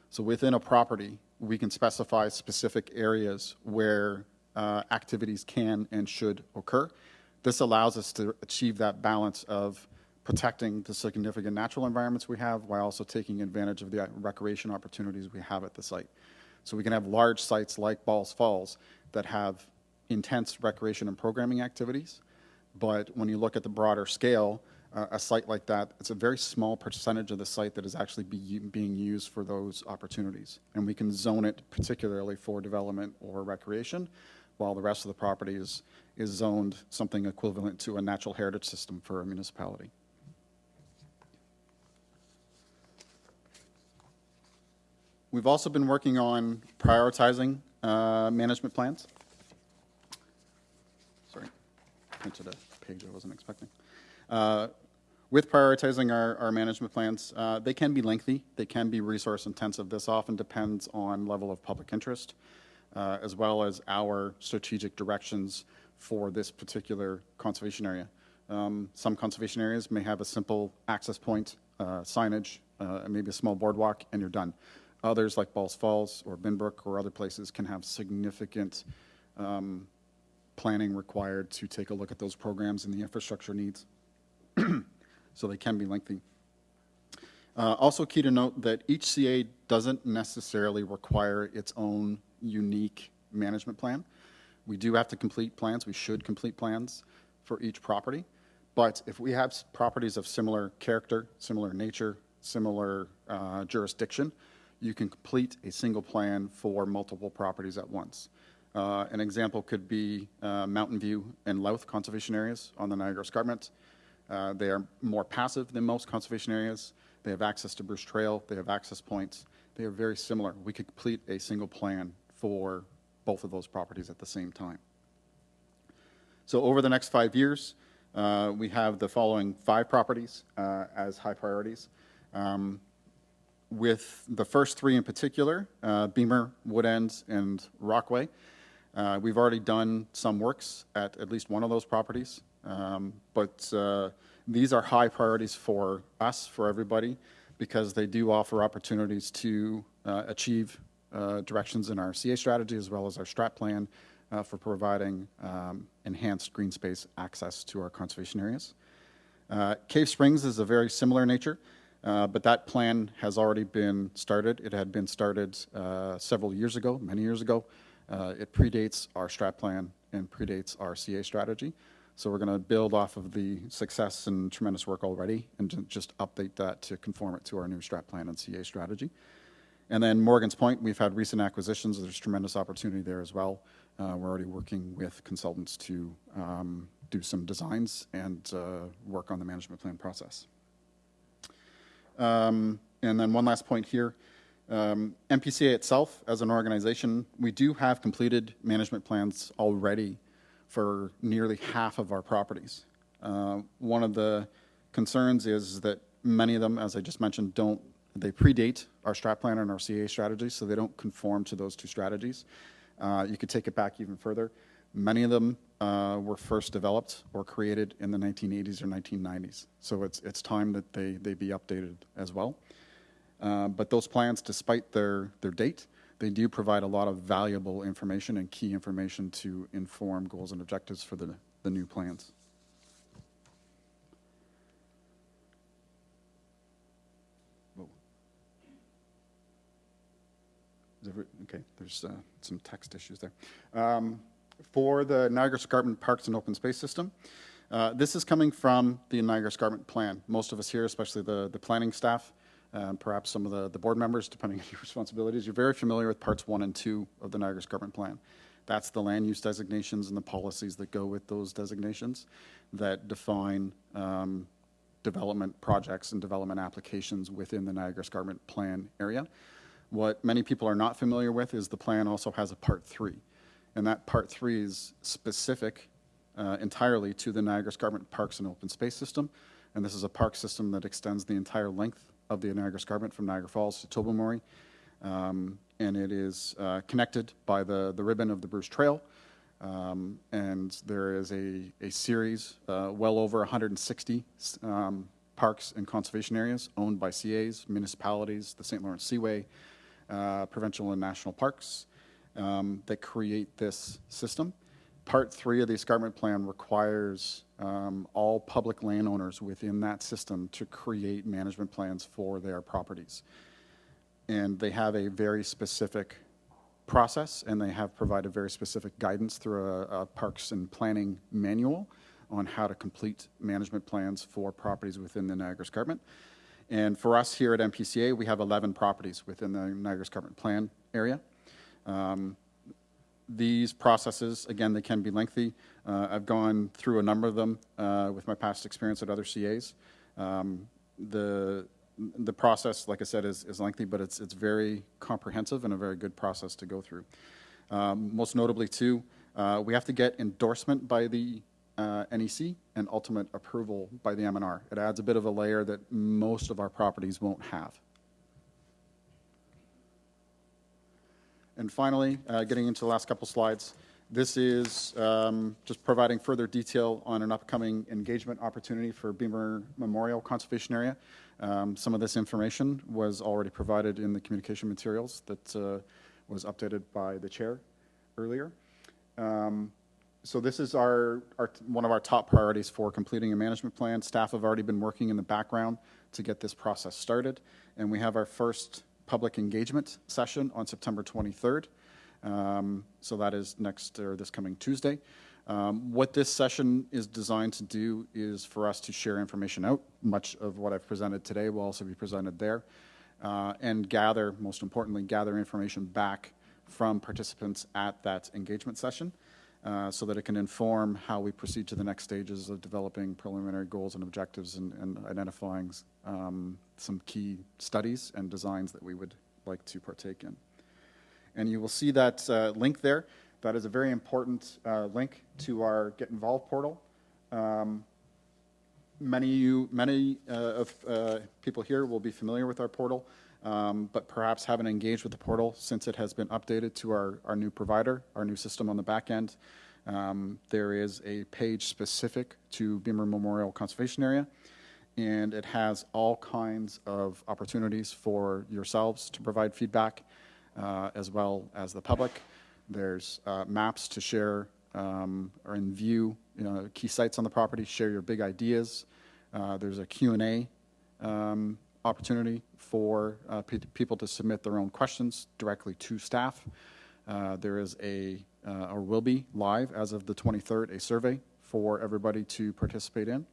So within a property, we can specify specific areas where activities can and should occur. This allows us to achieve that balance of protecting the significant natural environments we have while also taking advantage of the recreation opportunities we have at the site. So we can have large sites like Balls Falls that have intense recreation and programming activities, but when you look at the broader scale, a site like that, it's a very small percentage of the site that is actually being used for those opportunities. And we can zone it particularly for development or recreation, while the rest of the property is zoned something equivalent to a natural heritage system for a municipality. We've also been working on prioritizing management plans. Sorry, printed a page I wasn't expecting. With prioritizing our management plans, they can be lengthy, they can be resource intensive. This often depends on level of public interest, as well as our strategic directions for this particular conservation area. Some conservation areas may have a simple access point, signage, maybe a small boardwalk, and you're done. Others, like Balls Falls or Binbrook or other places, can have significant planning required to take a look at those programs and the infrastructure needs. So they can be lengthy. Also key to note that each CA doesn't necessarily require its own unique management plan. We do have to complete plans. We should complete plans for each property. But if we have properties of similar character, similar nature, similar jurisdiction, you can complete a single plan for multiple properties at once. An example could be Mountain View and Louth conservation areas on the Niagara Escarpment. They are more passive than most conservation areas. They have access to Bruce Trail. They have access points. They are very similar. We could complete a single plan for both of those properties at the same time. So over the next 5 years, we have the following 5 properties as high priorities. With the first 3 in particular, Beamer, Woodends, and Rockway, we've already done some works at least one of those properties. But these are high priorities for us, for everybody, because they do offer opportunities to achieve directions in our CA strategy as well as our strat plan for providing enhanced green space access to our conservation areas. Cave Springs is a very similar nature, but that plan has already been started. It had been started several years ago, many years ago. It predates our strat plan and predates our CA strategy. So we're going to build off of the success and tremendous work already and just update that to conform it to our new strat plan and CA strategy. And then Morgan's Point, we've had recent acquisitions. There's tremendous opportunity there as well. We're already working with consultants to do some designs and work on the management plan process. And then one last point here. NPCA itself, as an organization, we do have completed management plans already for nearly half of our properties. One of the concerns is that many of them, as I just mentioned, they predate our strat plan and our CA strategy, so they don't conform to those 2 strategies. You could take it back even further. Many of them were first developed or created in the 1980s or 1990s, so it's time that they be updated as well. But those plans, despite their date, they do provide a lot of valuable information and key information to inform goals and objectives for the new plans. Whoa. Okay, there's some text issues there. For the Niagara Escarpment Parks and Open Space System, this is coming from the Niagara Escarpment Plan. Most of us here, especially the planning staff, perhaps some of the board members, depending on your responsibilities, you're very familiar with parts 1 and 2 of the Niagara Escarpment Plan. That's the land use designations and the policies that go with those designations that define development projects and development applications within the Niagara Escarpment Plan area. What many people are not familiar with is the plan also has a part 3, and that part 3 is specific entirely to the Niagara Escarpment Parks and Open Space System, and this is a park system that extends the entire length of the Niagara Escarpment from Niagara Falls to Tobermory. and it is connected by the ribbon of the Bruce Trail. And there is a series, well over 160 parks and conservation areas owned by CAs, municipalities, the St. Lawrence Seaway, provincial and national parks that create this system. Part 3 of the escarpment plan requires all public landowners within that system to create management plans for their properties. And they have a very specific process, and they have provided very specific guidance through a parks and planning manual on how to complete management plans for properties within the Niagara Escarpment. And for us here at NPCA, we have 11 properties within the Niagara Escarpment plan area. These processes, again, they can be lengthy. I've gone through a number of them with my past experience at other CAs. The process, like I said, is lengthy, but it's very comprehensive and a very good process to go through. Most notably, too, we have to get endorsement by the NEC and ultimate approval by the MNR. It adds a bit of a layer that most of our properties won't have. And finally, getting into the last couple slides, this is just providing further detail on an upcoming engagement opportunity for Beamer Memorial Conservation Area. Some of this information was already provided in the communication materials that was updated by the chair earlier. So this is one of our top priorities for completing a management plan. Staff have already been working in the background to get this process started, and we have our first public engagement session on September 23rd. So that is this coming Tuesday. What this session is designed to do is for us to share information out. Much of what I've presented today will also be presented there, and most importantly, gather information back from participants at that engagement session so that it can inform how we proceed to the next stages of developing preliminary goals and objectives and identifying some key studies and designs that we would like to partake in. And you will see that link there. That is a very important link to our Get Involved portal. Many of people here will be familiar with our portal, but perhaps haven't engaged with the portal since it has been updated to our new provider, our new system on the back end. There is a page specific to Beamer Memorial Conservation Area, and it has all kinds of opportunities for yourselves to provide feedback, as well as the public. There's maps to share or in view key sites on the property, share your big ideas. There's a Q&A opportunity for people to submit their own questions directly to staff. There is or will be live as of the 23rd, a survey for everybody to participate in.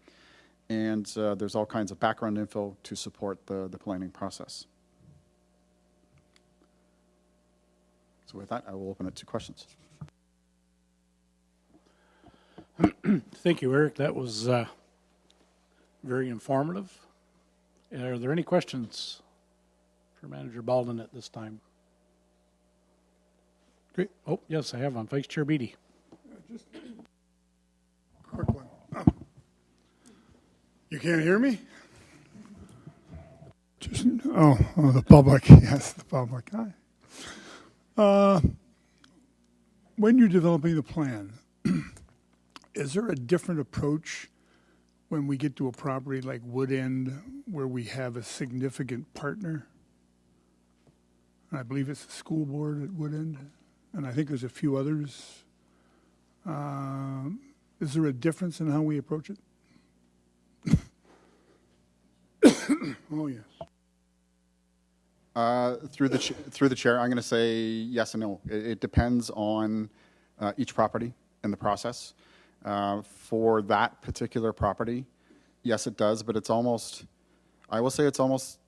And there's all kinds of background info to support the planning process. So with that, I will open it to questions. Thank you, Eric. That was very informative. Are there any questions for Manager Baldwin at this time? Great. Oh, yes, I have one. Vice Chair Beatty. Just quick one. You can't hear me? The public. Yes, the public. Hi. When you're developing the plan, is there a different approach when we get to a property like Wood End where we have a significant partner? I believe it's the school board at Wood End, and I think there's a few others. Is there a difference in how we approach it? Oh, yes. Through the chair, I'm going to say yes and no. It depends on each property and the process. For that particular property, yes, it does, but I will say it's almost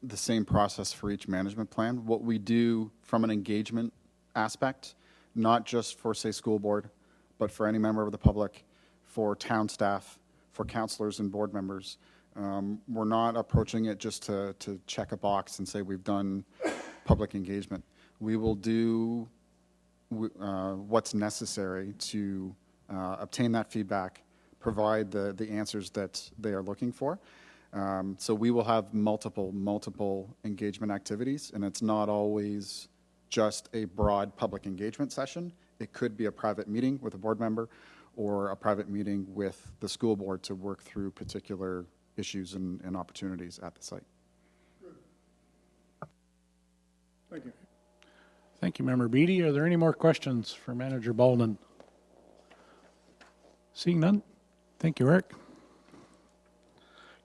the same process for each management plan. What we do from an engagement aspect, not just for, say, school board, but for any member of the public, for town staff, for councillors and board members, we're not approaching it just to check a box and say we've done public engagement. We will do what's necessary to obtain that feedback, provide the answers that they are looking for. So we will have multiple engagement activities, and it's not always just a broad public engagement session. It could be a private meeting with a board member or a private meeting with the school board to work through particular issues and opportunities at the site. Thank you. Thank you, Member Beatty. Are there any more questions for Manager Bolden? Seeing none? Thank you, Eric.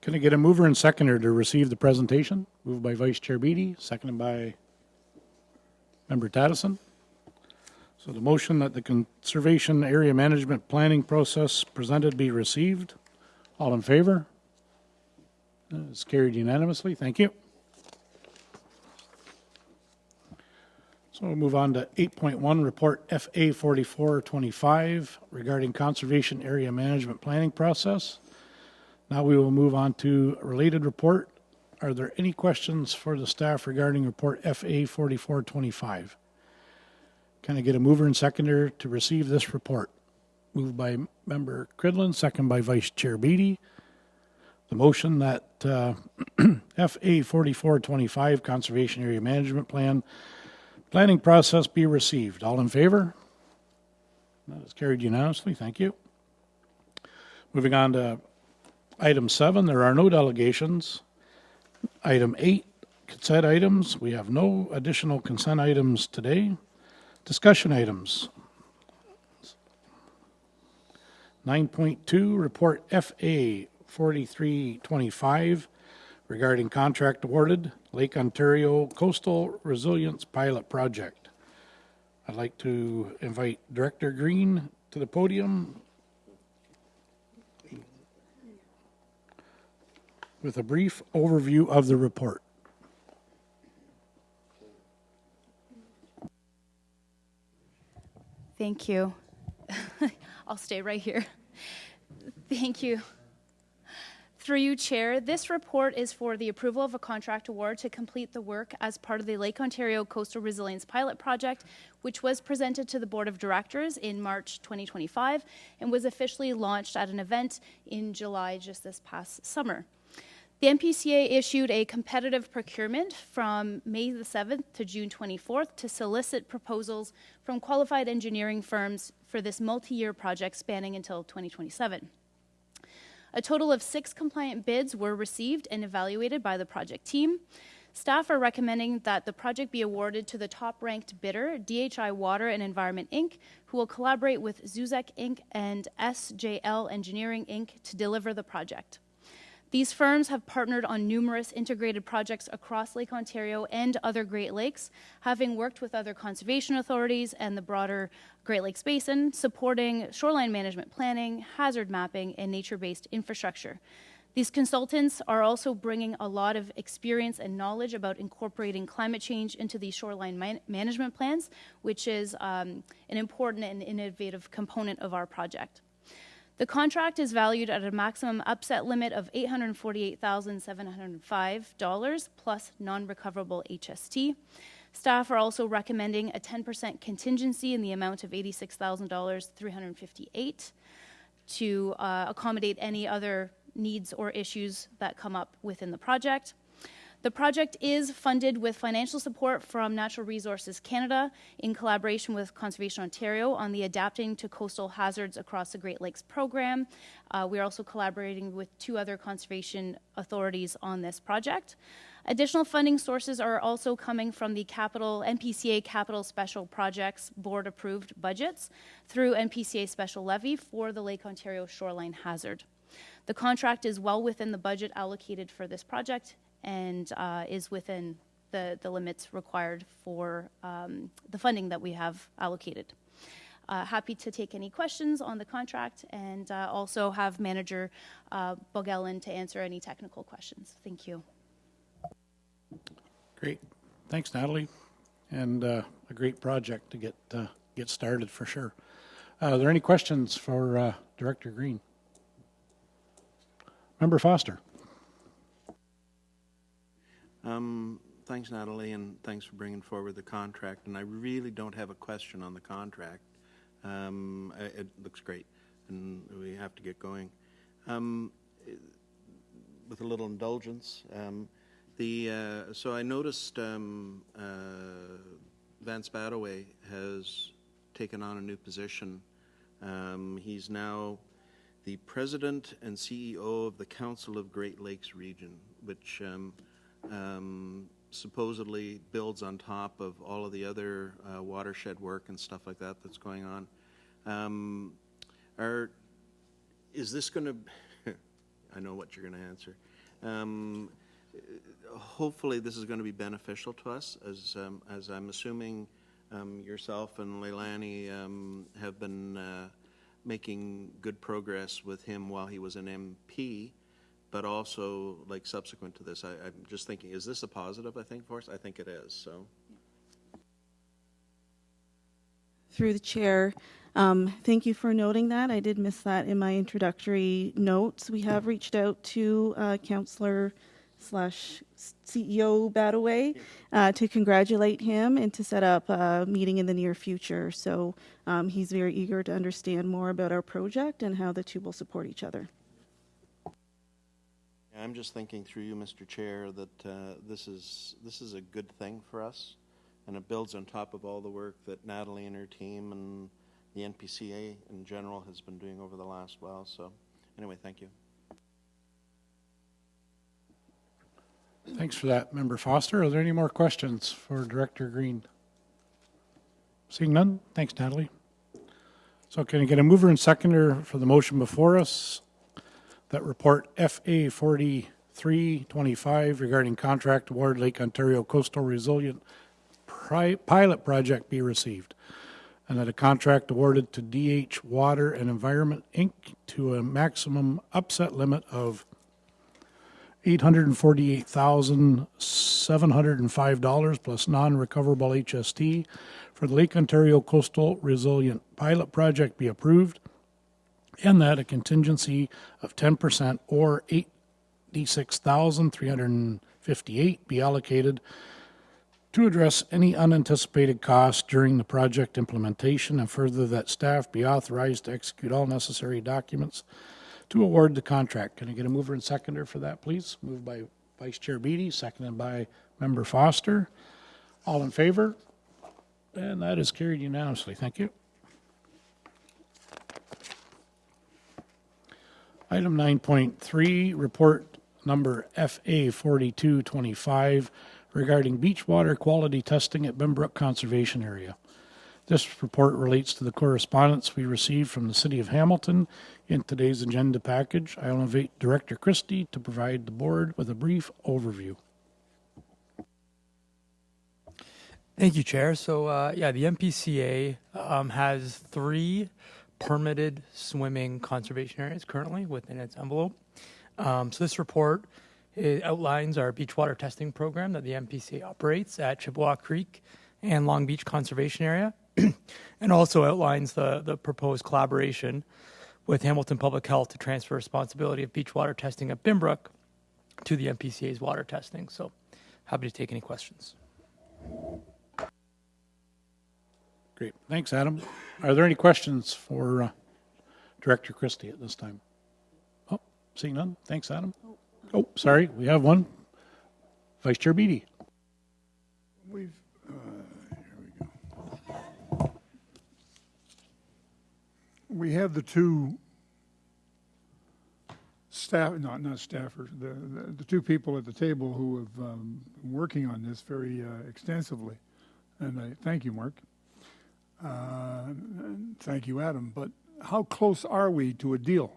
Can I get a mover and seconder to receive the presentation? Moved by Vice Chair Beatty, seconded by Member Taddison. So the motion that the conservation area management planning process presented be received. All in favor? It's carried unanimously. Thank you. So we'll move on to 8.1, Report FA 4425 regarding conservation area management planning process. Now we will move on to a related report. Are there any questions for the staff regarding Report FA 4425? Can I get a mover and seconder to receive this report? Moved by Member Cridlin, second by Vice Chair Beatty. The motion that FA 4425 Conservation Area Management Planning process be received. All in favor? That is carried unanimously. Thank you. Moving on to Item 7, there are no delegations. Item 8, consent items. We have no additional consent items today. Discussion items. 9.2, Report FA 4325 regarding contract awarded Lake Ontario Coastal Resilience Pilot Project. I'd like to invite Director Green to the podium with a brief overview of the report. Thank you. I'll stay right here. Thank you. Through you, Chair, this report is for the approval of a contract award to complete the work as part of the Lake Ontario Coastal Resilience Pilot Project, which was presented to the Board of Directors in March 2025 and was officially launched at an event in July just this past summer. The NPCA issued a competitive procurement from May the 7th to June 24th to solicit proposals from qualified engineering firms for this multi-year project spanning until 2027. A total of 6 compliant bids were received and evaluated by the project team. Staff are recommending that the project be awarded to the top-ranked bidder, DHI Water and Environment, Inc., who will collaborate with Zuzek, Inc. and SJL Engineering, Inc. to deliver the project. These firms have partnered on numerous integrated projects across Lake Ontario and other Great Lakes, having worked with other conservation authorities and the broader Great Lakes Basin, supporting shoreline management planning, hazard mapping, and nature-based infrastructure. These consultants are also bringing a lot of experience and knowledge about incorporating climate change into these shoreline management plans, which is an important and innovative component of our project. The contract is valued at a maximum upset limit of $848,705 plus non-recoverable HST. Staff are also recommending a 10% contingency in the amount of $86,358 to accommodate any other needs or issues that come up within the project. The project is funded with financial support from Natural Resources Canada in collaboration with Conservation Ontario on the Adapting to Coastal Hazards Across the Great Lakes program. We're also collaborating with 2 other conservation authorities on this project. Additional funding sources are also coming from the NPCA Capital Special Projects Board approved budgets through NPCA Special Levy for the Lake Ontario Shoreline Hazard. The contract is well within the budget allocated for this project and is within the limits required for the funding that we have allocated. Happy to take any questions on the contract and also have Manager Bogellin to answer any technical questions. Thank you. Great. Thanks, Natalie. And a great project to get started for sure. Are there any questions for Director Green? Member Foster. Thanks, Natalie, and thanks for bringing forward the contract. And I really don't have a question on the contract. It looks great, and we have to get going. with a little indulgence. So I noticed Vance Badaway has taken on a new position. He's now the President and CEO of the Council of Great Lakes Region, which supposedly builds on top of all of the other watershed work and stuff like that that's going on. Is this going to, I know what you're going to answer. Hopefully this is going to be beneficial to us, as I'm assuming yourself and Leilani have been making good progress with him while he was an MP, but also like subsequent to this. I'm just thinking, is this a positive, I think, for us? I think it is, so. Through the chair, thank you for noting that. I did miss that in my introductory notes. We have reached out to Councillor /CEO Badaway to congratulate him and to set up a meeting in the near future. So he's very eager to understand more about our project and how the two will support each other. I'm just thinking through you, Mr. Chair, that this is a good thing for us, and it builds on top of all the work that Natalie and her team and the NPCA in general has been doing over the last while. So anyway, thank you. Thanks for that, Member Foster. Are there any more questions for Director Green? Seeing none, thanks, Natalie. So can I get a mover and seconder for the motion before us? That report FA 4325 regarding contract award Lake Ontario Coastal Resilient Pilot Project be received, and that a contract awarded to DH Water and Environment, Inc. to a maximum upset limit of $848,705 plus non-recoverable HST for the Lake Ontario Coastal Resilient Pilot Project be approved, and that a contingency of 10% or $86,358 be allocated to address any unanticipated costs during the project implementation, and further that staff be authorized to execute all necessary documents to award the contract. Can I get a mover and seconder for that, please? Moved by Vice Chair Beatty, seconded by Member Foster. All in favor? And that is carried unanimously. Thank you. Item 9.3, report number FA 4225 regarding beach water quality testing at Bimbrook Conservation Area. This report relates to the correspondence we received from the City of Hamilton in today's agenda package. I'll invite Director Christie to provide the board with a brief overview. Thank you, Chair. So, the MPCA has 3 permitted swimming conservation areas currently within its envelope. So this report outlines our beach water testing program that the MPCA operates at Chippewa Creek and Long Beach Conservation Area, and also outlines the proposed collaboration with Hamilton Public Health to transfer responsibility of beach water testing at Bimbrook to the MPCA's water testing. So happy to take any questions. Great. Thanks, Adam. Are there any questions for Director Christie at this time? Oh, seeing none. Thanks, Adam. Oh, sorry. We have one. Vice Chair Beatty. Here we go. We have the two staff, not staffers, the two people at the table who have been working on this very extensively. And I thank you, Mark. And thank you, Adam. But how close are we to a deal?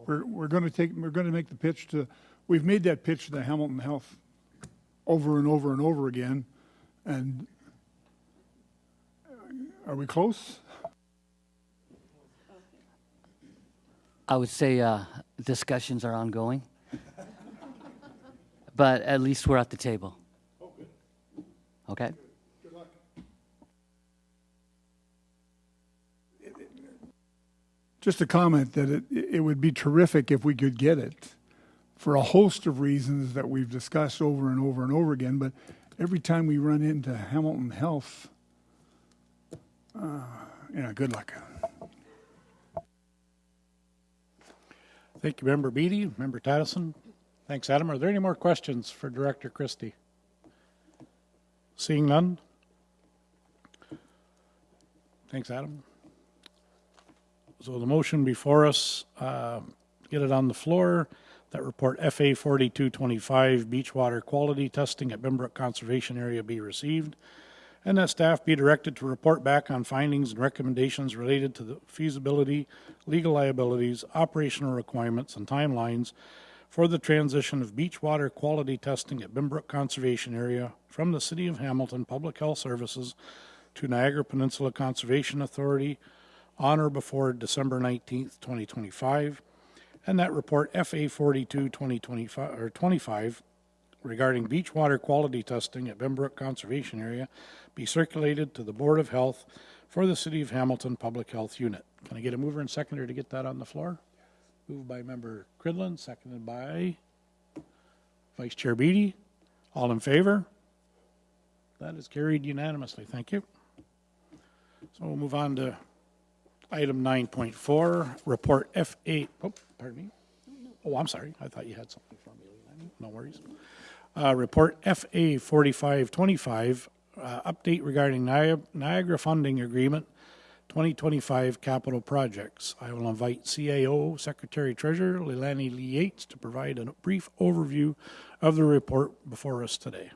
We're going to make the pitch to. We've made that pitch to the Hamilton Health over and over and over again, and are we close? I would say discussions are ongoing, but at least we're at the table. Okay? Good luck. Just a comment that it would be terrific if we could get it for a host of reasons that we've discussed over and over and over again, but every time we run into Hamilton Health, good luck. Thank you, Member Beatty. Member Taddison. Thanks, Adam. Are there any more questions for Director Christie? Seeing none? Thanks, Adam. So the motion before us, get it on the floor, that report FA 4225, beachwater quality testing at Bimbrook Conservation Area be received, and that staff be directed to report back on findings and recommendations related to the feasibility, legal liabilities, operational requirements, and timelines for the transition of beachwater quality testing at Bimbrook Conservation Area from the City of Hamilton Public Health Services to Niagara Peninsula Conservation Authority on or before December 19th, 2025, and that report FA 42-2025 regarding beachwater quality testing at Bimbrook Conservation Area be circulated to the Board of Health for the City of Hamilton Public Health Unit. Can I get a mover and seconder to get that on the floor? Moved by Member Cridlin, seconded by Vice Chair Beatty. All in favor? That is carried unanimously. Thank you. So we'll move on to item 9.4, report F8. Oh, pardon me. Oh, I'm sorry. I thought you had something for me. No worries. Report FA 4525, update regarding Niagara funding agreement 2025 capital projects. I will invite CAO Secretary Treasurer Leilani Lee Yates to provide a brief overview of the report before us today.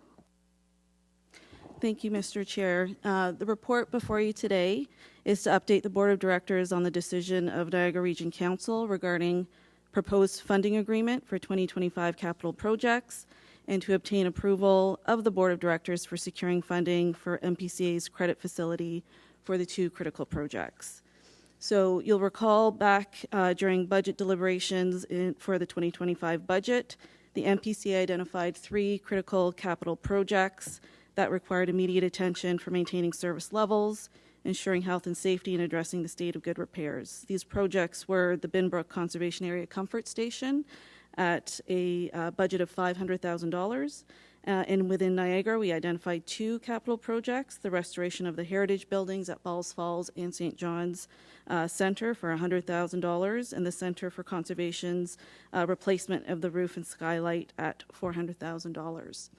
Thank you, Mr. Chair. The report before you today is to update the Board of Directors on the decision of Niagara Region Council regarding proposed funding agreement for 2025 capital projects and to obtain approval of the Board of Directors for securing funding for NPCA's credit facility for the two critical projects. So you'll recall back during budget deliberations for the 2025 budget, the NPCA identified 3 critical capital projects that required immediate attention for maintaining service levels, ensuring health and safety, and addressing the state of good repairs. These projects were the Bimbrook Conservation Area Comfort Station at a budget of $500,000. And within Niagara, we identified 2 capital projects, the restoration of the heritage buildings at Balls Falls and St. John's Center for $100,000, and the Center for Conservation's replacement of the roof and skylight at $400,000.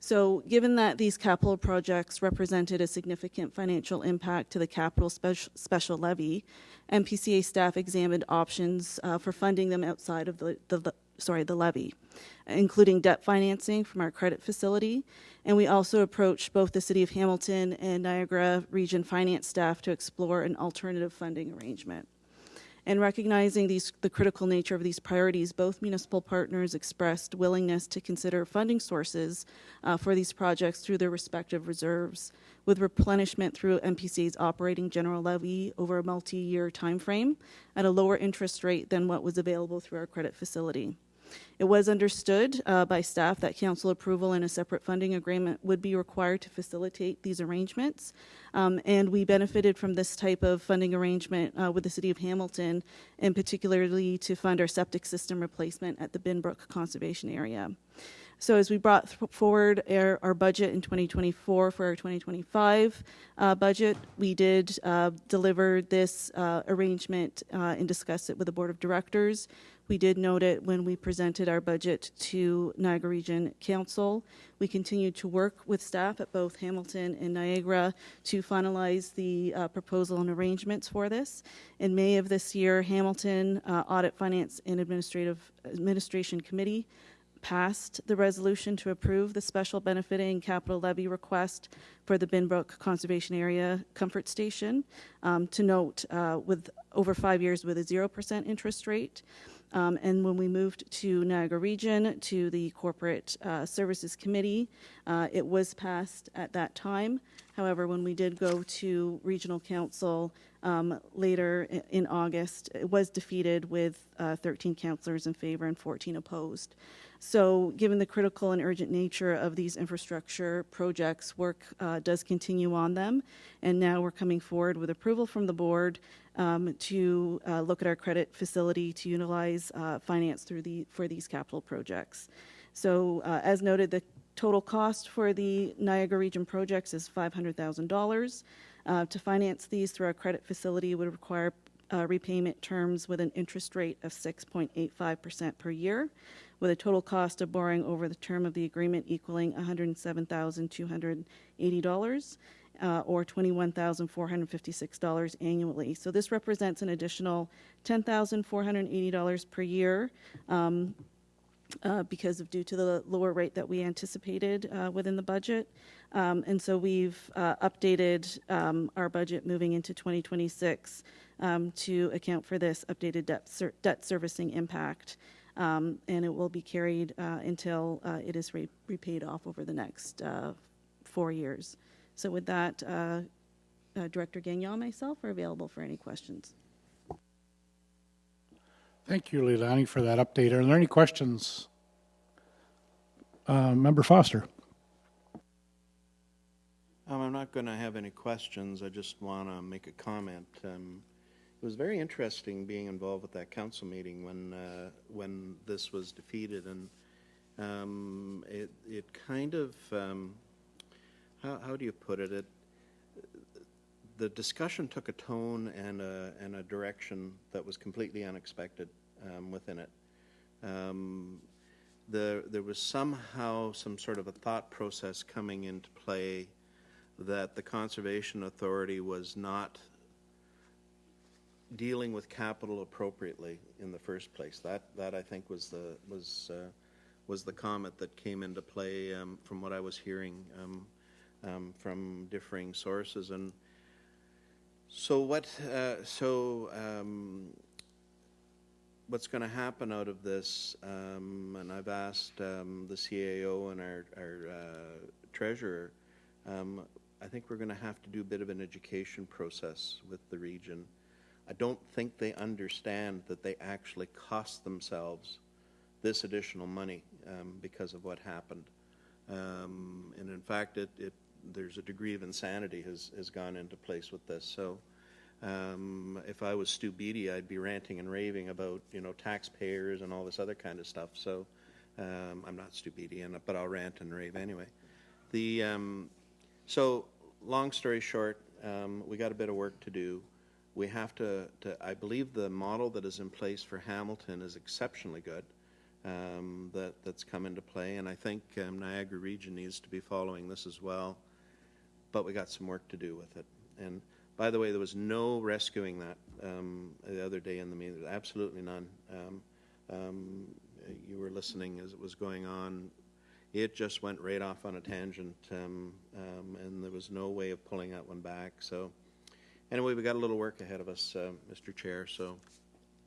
So given that these capital projects represented a significant financial impact to the capital special levy, NPCA staff examined options for funding them outside of the levy, including debt financing from our credit facility. And we also approached both the City of Hamilton and Niagara Region Finance staff to explore an alternative funding arrangement. And recognizing the critical nature of these priorities, both municipal partners expressed willingness to consider funding sources for these projects through their respective reserves, with replenishment through NPCA's operating general levy over a multi-year timeframe at a lower interest rate than what was available through our credit facility. It was understood by staff that council approval and a separate funding agreement would be required to facilitate these arrangements. And we benefited from this type of funding arrangement with the City of Hamilton, and particularly to fund our septic system replacement at the Bimbrook Conservation Area. So as we brought forward our budget in 2024 for our 2025 budget, we did deliver this arrangement and discuss it with the Board of Directors. We did note it when we presented our budget to Niagara Region Council. We continued to work with staff at both Hamilton and Niagara to finalize the proposal and arrangements for this. In May of this year, Hamilton Audit, Finance, and Administration Committee passed the resolution to approve the special benefiting capital levy request for the Bimbrook Conservation Area Comfort Station, to note with over 5 years with a 0% interest rate. And when we moved to Niagara Region, to the Corporate Services Committee, it was passed at that time. However, when we did go to Regional Council later in August, it was defeated with 13 councillors in favor and 14 opposed. So given the critical and urgent nature of these infrastructure projects, work does continue on them. And now we're coming forward with approval from the board to look at our credit facility to utilize finance for these capital projects. So as noted, the total cost for the Niagara Region projects is $500,000. To finance these through our credit facility would require repayment terms with an interest rate of 6.85% per year, with a total cost of borrowing over the term of the agreement equaling $107,280, or $21,456 annually. So this represents an additional $10,480 per year due to the lower rate that we anticipated within the budget. And so we've updated our budget moving into 2026 to account for this updated debt servicing impact. And it will be carried until it is repaid off over the next 4 years. So with that, Director Gagnon and myself are available for any questions. Thank you, Leilani, for that update. Are there any questions? Member Foster. I'm not going to have any questions. I just want to make a comment. It was very interesting being involved with that council meeting when this was defeated, and it kind of how do you put it? The discussion took a tone and a direction that was completely unexpected within it. There was somehow some sort of a thought process coming into play that the Conservation Authority was not dealing with capital appropriately in the first place. That I think was the comment that came into play from what I was hearing from differing sources. And so what's going to happen out of this? And I've asked the CAO and our treasurer. I think we're going to have to do a bit of an education process with the region. I don't think they understand that they actually cost themselves this additional money because of what happened. And in fact, there's a degree of insanity has gone into place with this. So if I was Stu Beattie, I'd be ranting and raving about, taxpayers and all this other kind of stuff. So I'm not Stu Beattie, but I'll rant and rave anyway. So long story short, we got a bit of work to do. We have to I believe the model that is in place for Hamilton is exceptionally good. That's come into play, and I think Niagara region needs to be following this as well. But we got some work to do with it. And by the way, there was no rescuing that the other day in the meeting. Absolutely none. You were listening as it was going on. It just went right off on a tangent, and there was no way of pulling that one back. So anyway, we got a little work ahead of us, Mr. Chair, so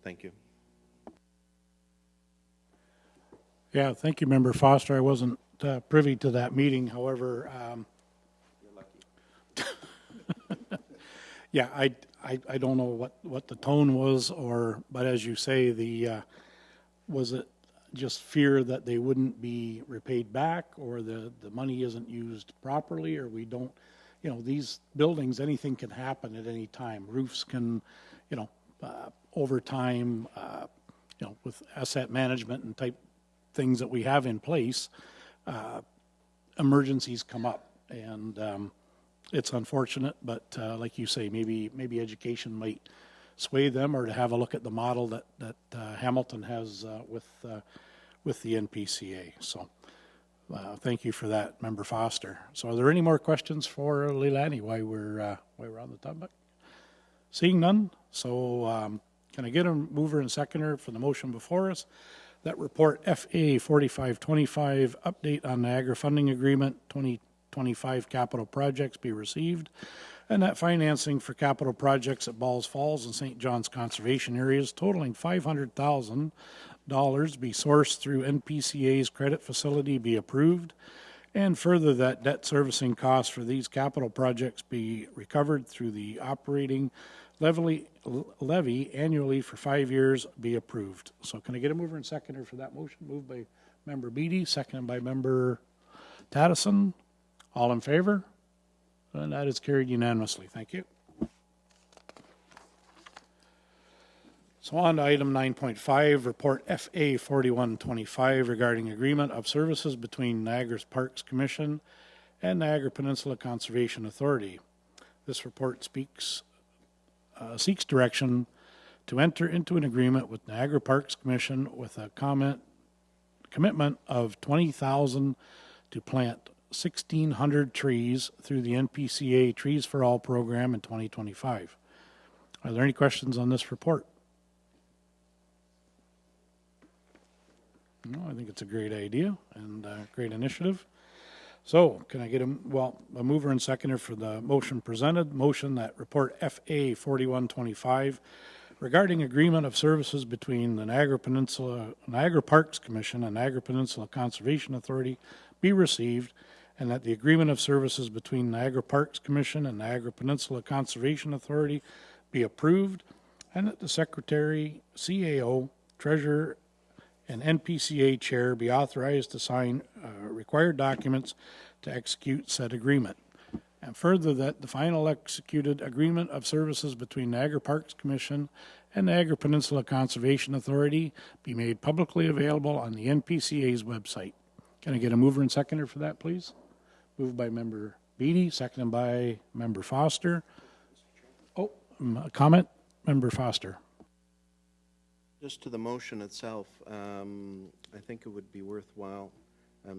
thank you. Yeah, thank you, Member Foster. I wasn't privy to that meeting. However, You're lucky. yeah, I don't know what the tone was, but as you say, was it just fear that they wouldn't be repaid back, or the money isn't used properly, or we don't, these buildings, anything can happen at any time. Roofs can, over time, with asset management and type things that we have in place, emergencies come up, and it's unfortunate, but like you say, maybe education might sway them, or to have a look at the model that Hamilton has with the NPCA. So thank you for that, Member Foster. So are there any more questions for Leilani while we're on the topic? Seeing none, so can I get a mover and seconder for the motion before us? That report FA 4525, update on Niagara funding agreement 2025 capital projects be received, and that financing for capital projects at Balls Falls and St. John's conservation areas totaling $500,000 be sourced through NPCA's credit facility be approved, and further that debt servicing costs for these capital projects be recovered through the operating levy annually for 5 years be approved. So can I get a mover and seconder for that motion? Moved by Member Beattie, seconded by Member Tattison. All in favor? And that is carried unanimously. Thank you. So on to item 9.5, report FA 4125 regarding agreement of services between Niagara's Parks Commission and Niagara Peninsula Conservation Authority. This report seeks direction to enter into an agreement with Niagara Parks Commission with a commitment of $20,000 to plant 1,600 trees through the NPCA Trees for All program in 2025. Are there any questions on this report? No, I think it's a great idea and a great initiative. So can I get a mover and seconder for the motion presented? Motion that report FA 4125 regarding agreement of services between the Niagara Parks Commission and Niagara Peninsula Conservation Authority be received, and that the agreement of services between Niagara Parks Commission and Niagara Peninsula Conservation Authority be approved, and that the Secretary, CAO, Treasurer, and NPCA Chair be authorized to sign required documents to execute said agreement. And further, that the final executed agreement of services between Niagara Parks Commission and Niagara Peninsula Conservation Authority be made publicly available on the NPCA's website. Can I get a mover and seconder for that, please? Moved by Member Beatty, seconded by Member Foster. Oh, a comment? Member Foster. Just to the motion itself, I think it would be worthwhile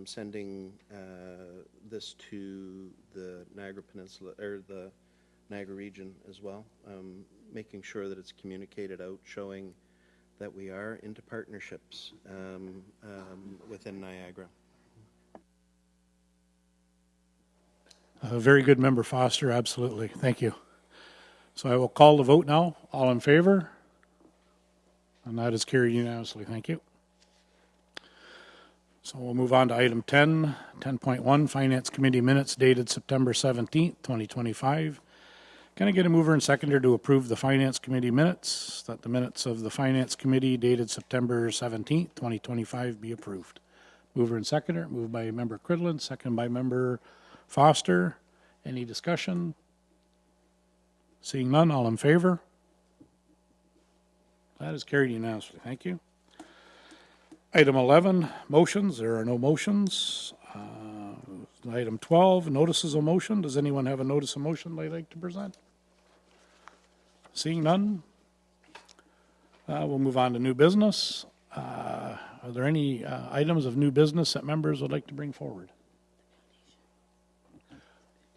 sending this to the Niagara Peninsula, or the Niagara region as well, making sure that it's communicated out, showing that we are into partnerships within Niagara. Very good, Member Foster, absolutely. Thank you. So I will call the vote now. All in favor? And that is carried unanimously. Thank you. So we'll move on to item 10, 10.1, Finance Committee minutes dated September 17th, 2025. Can I get a mover and seconder to approve the Finance Committee minutes, that the minutes of the Finance Committee dated September 17th, 2025 be approved? Mover and seconder, moved by Member Cridlin, second by Member Foster. Any discussion? Seeing none, all in favor? That is carried unanimously. Thank you. Item 11, motions. There are no motions. Item 12, notices of motion. Does anyone have a notice of motion they'd like to present? Seeing none, we'll move on to new business. Are there any items of new business that members would like to bring forward?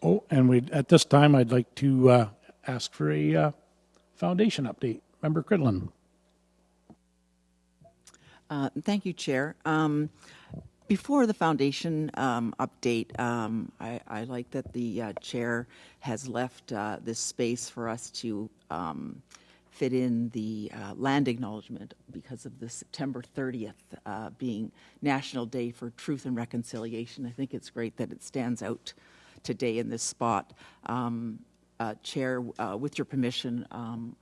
Oh, and at this time, I'd like to ask for a foundation update. Member Cridlin. Thank you, Chair. Before the foundation update, I like that the Chair has left this space for us to fit in the land acknowledgement because of the September 30th being National Day for Truth and Reconciliation. I think it's great that it stands out today in this spot. Chair, with your permission,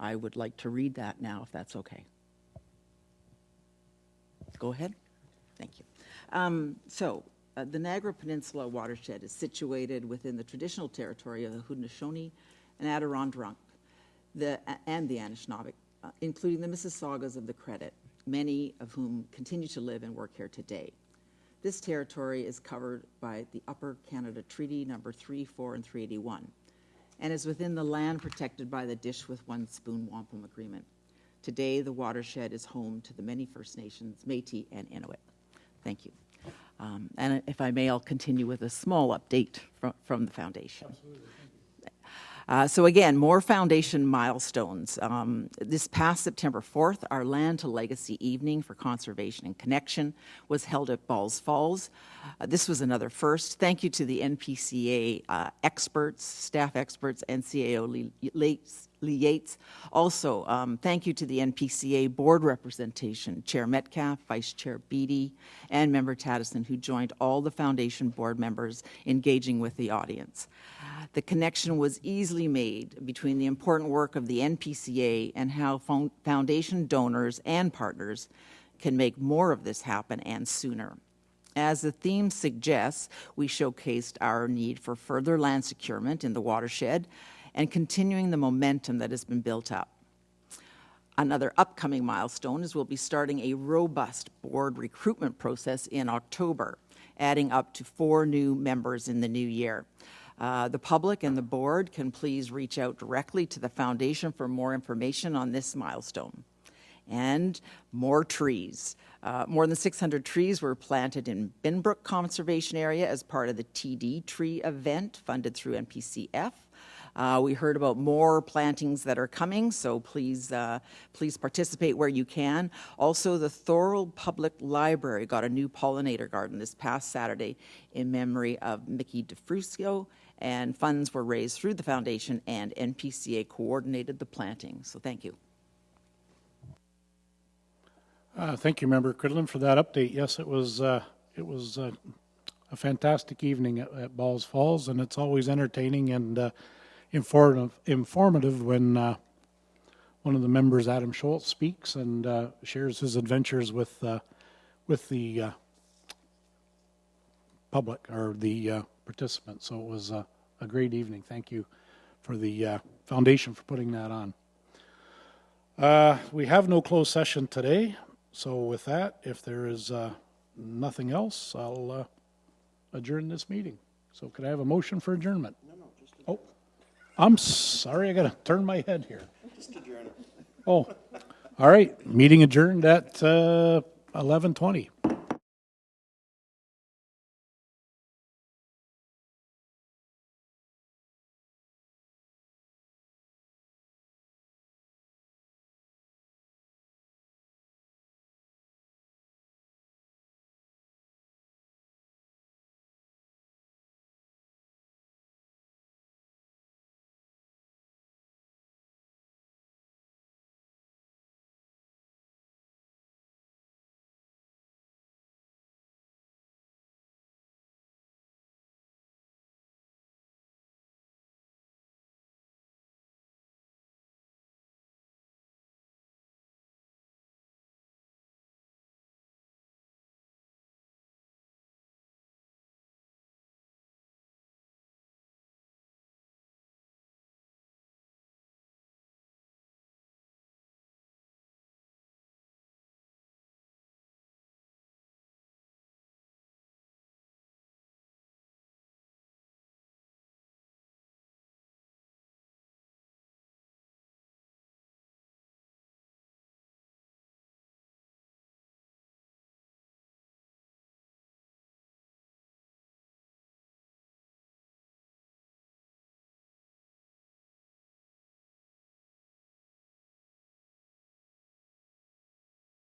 I would like to read that now, if that's okay. Go ahead. Thank you. The Niagara Peninsula watershed is situated within the traditional territory of the Haudenosaunee and Adirondack and the Anishinaabe, including the Mississaugas of the Credit, many of whom continue to live and work here today. This territory is covered by the Upper Canada Treaty number 3, 4, and 381, and is within the land protected by the Dish with One Spoon Wampum Agreement. Today, the watershed is home to the many First Nations, Métis, and Inuit. Thank you. And if I may, I'll continue with a small update from the foundation. So again, more foundation milestones. This past September 4th, our Land to Legacy Evening for Conservation and Connection was held at Balls Falls. This was another first. Thank you to the NPCA experts, staff experts, and CAO Yates. Also, thank you to the NPCA board representation, Chair Metcalf, Vice Chair Beatty, and Member Taddison, who joined all the foundation board members engaging with the audience. The connection was easily made between the important work of the NPCA and how foundation donors and partners can make more of this happen and sooner. As the theme suggests, we showcased our need for further land securement in the watershed and continuing the momentum that has been built up. Another upcoming milestone is we'll be starting a robust board recruitment process in October, adding up to 4 new members in the new year. The public and the board can please reach out directly to the foundation for more information on this milestone. And more trees. More than 600 trees were planted in Binbrook Conservation Area as part of the TD Tree event funded through NPCF. We heard about more plantings that are coming, so please participate where you can. Also, the Thorold Public Library got a new pollinator garden this past Saturday in memory of Mickey DeFruscio, and funds were raised through the foundation, and NPCA coordinated the planting. So thank you. Thank you, Member Cridlin, for that update. Yes, it was a fantastic evening at Balls Falls, and it's always entertaining and informative when one of the members, Adam Schultz, speaks and shares his adventures with the public or the participants. So it was a great evening. Thank you for the foundation for putting that on. We have no closed session today. So with that, if there is nothing else, I'll adjourn this meeting. So could I have a motion for adjournment? Oh, I'm sorry, I got to turn my head here. Just adjourn it. Oh, all right. Meeting adjourned at 11:20.